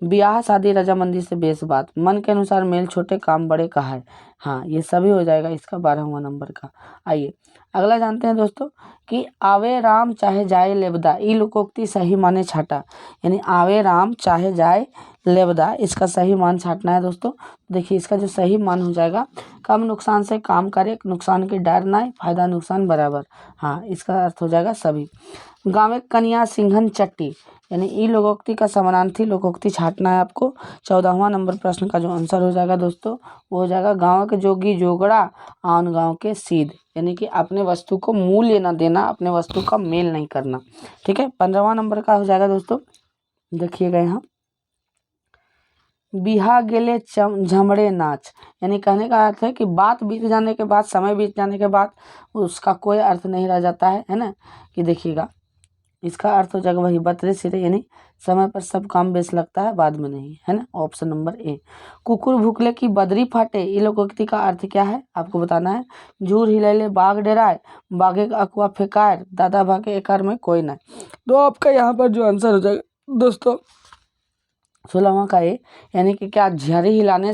A: ब्याह शादी रजामंदी से बेस बात, मन के अनुसार मेल छोटे काम बड़े का है। हाँ, ये सभी हो जाएगा इसका 12वां नंबर का। आइए अगला जानते हैं दोस्तों कि आवे राम चाहे जाए लेबदा, ई लोकोक्ति सही माने छाटा, यानी आवे राम चाहे जाए लेबदा, इसका सही मान छाटना है दोस्तों। देखिए, इसका जो सही मान हो जाएगा, कम नुकसान से काम करे, नुकसान के डर ना, फायदा नुकसान बराबर। हाँ, इसका अर्थ हो जाएगा सभी। गाँव कन्या सिंघन चट्टी, यानी ई लोकोक्ति का समानार्थी लोकोक्ति छाटना है आपको। 14वां नंबर प्रश्न का जो आंसर हो जाएगा दोस्तों वो हो जाएगा गाँव के जोगी जोगड़ा आन गाँव के सीध, यानी कि अपने वस्तु को मूल्य न देना, अपने वस्तु का मेल नहीं करना। ठीक है। 15वां नंबर का हो जाएगा दोस्तों, देखिएगा यहाँ, बिहा गेले झमड़े नाच, यानी कहने का अर्थ है कि बात बीत जाने के बाद, समय बीत जाने के बाद उसका कोई अर्थ नहीं रह जाता है ना। कि देखिएगा, इसका अर्थ हो जाएगा वही बतरे सिरे, यानी समय पर सब काम बेस लगता है, बाद में नहीं, है ना। Option number A. कुकुर भूखले की बदरी फाटे, ये लोकोक्ति का अर्थ क्या है आपको बताना है। झूर हिलैले बाघ डराए, बाघे का अकुआ फेंकाए, दादा भागे एकार में कोई ना। तो आपका यहाँ पर जो आंसर हो जाएगा दोस्तों 16वां का ए, यानी कि क्या छड़ी हिलाने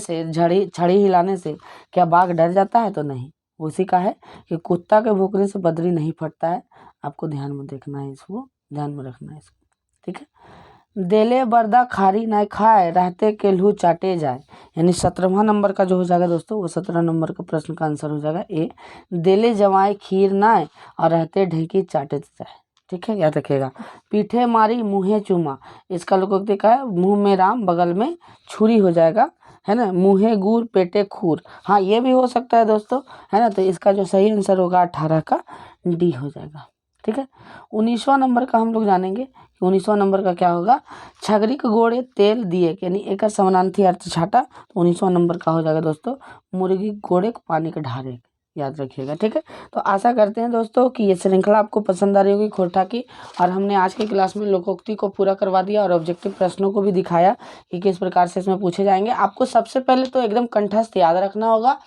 A: से क्या बाघ डर जाता है, तो नहीं। उसी का है कि कुत्ता के भौंकने से बदरी नहीं फटता है, आपको ध्यान में देखना है, इसको ध्यान में रखना है इसको। ठीक है। देले बरदा खारी ना खाए, रहते केल्हू चाटे जाए, यानी 17वां नंबर का जो हो जाएगा दोस्तों वो 17 नंबर का प्रश्न का आंसर हो जाएगा ए, देले जमाए खीर नाय और रहते ढेंकी चाटे जाए। ठीक है, याद रखिएगा। पीठे मारी मुँहे चूमा, इसका लोकोक्ति का है मुंह में राम बगल में छुरी हो जाएगा, है ना। मुँहे गुड़ पेटे खूर, हाँ ये भी हो सकता है दोस्तों, है ना। तो इसका जो सही आंसर होगा 18 का डी हो जाएगा। ठीक है। 19वां नंबर का हम लोग जानेंगे कि 19वां नंबर का क्या होगा। छगरी के गोड़े तेल दिए, यानी एक समानार्थी अर्थ छाटा। तो 19वां नंबर का हो जाएगा दोस्तों मुर्गी गोड़े को पानी के ढारे, याद रखिएगा। ठीक है। तो आशा करते हैं दोस्तों कि ये श्रृंखला आपको पसंद आ रही होगी खोरठा की, और हमने आज की क्लास में लोकोक्ति को पूरा करवा दिया और ऑब्जेक्टिव प्रश्नों को भी दिखाया कि किस प्रकार से इसमें पूछे जाएंगे। आपको सबसे पहले तो एकदम कंठस्थ याद रखना होगा,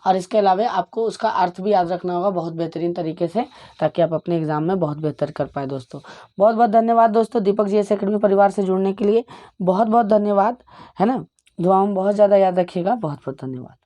A: और इसके अलावा आपको उसका अर्थ भी याद रखना होगा बहुत बेहतरीन तरीके से, ताकि आप अपने एग्जाम में बहुत बेहतर कर पाए दोस्तों। बहुत बहुत धन्यवाद दोस्तों, दीपक GS एकेडमी परिवार से जुड़ने के लिए बहुत बहुत धन्यवाद, है ना। दुआओं में बहुत ज़्यादा याद रखिएगा। बहुत बहुत धन्यवाद।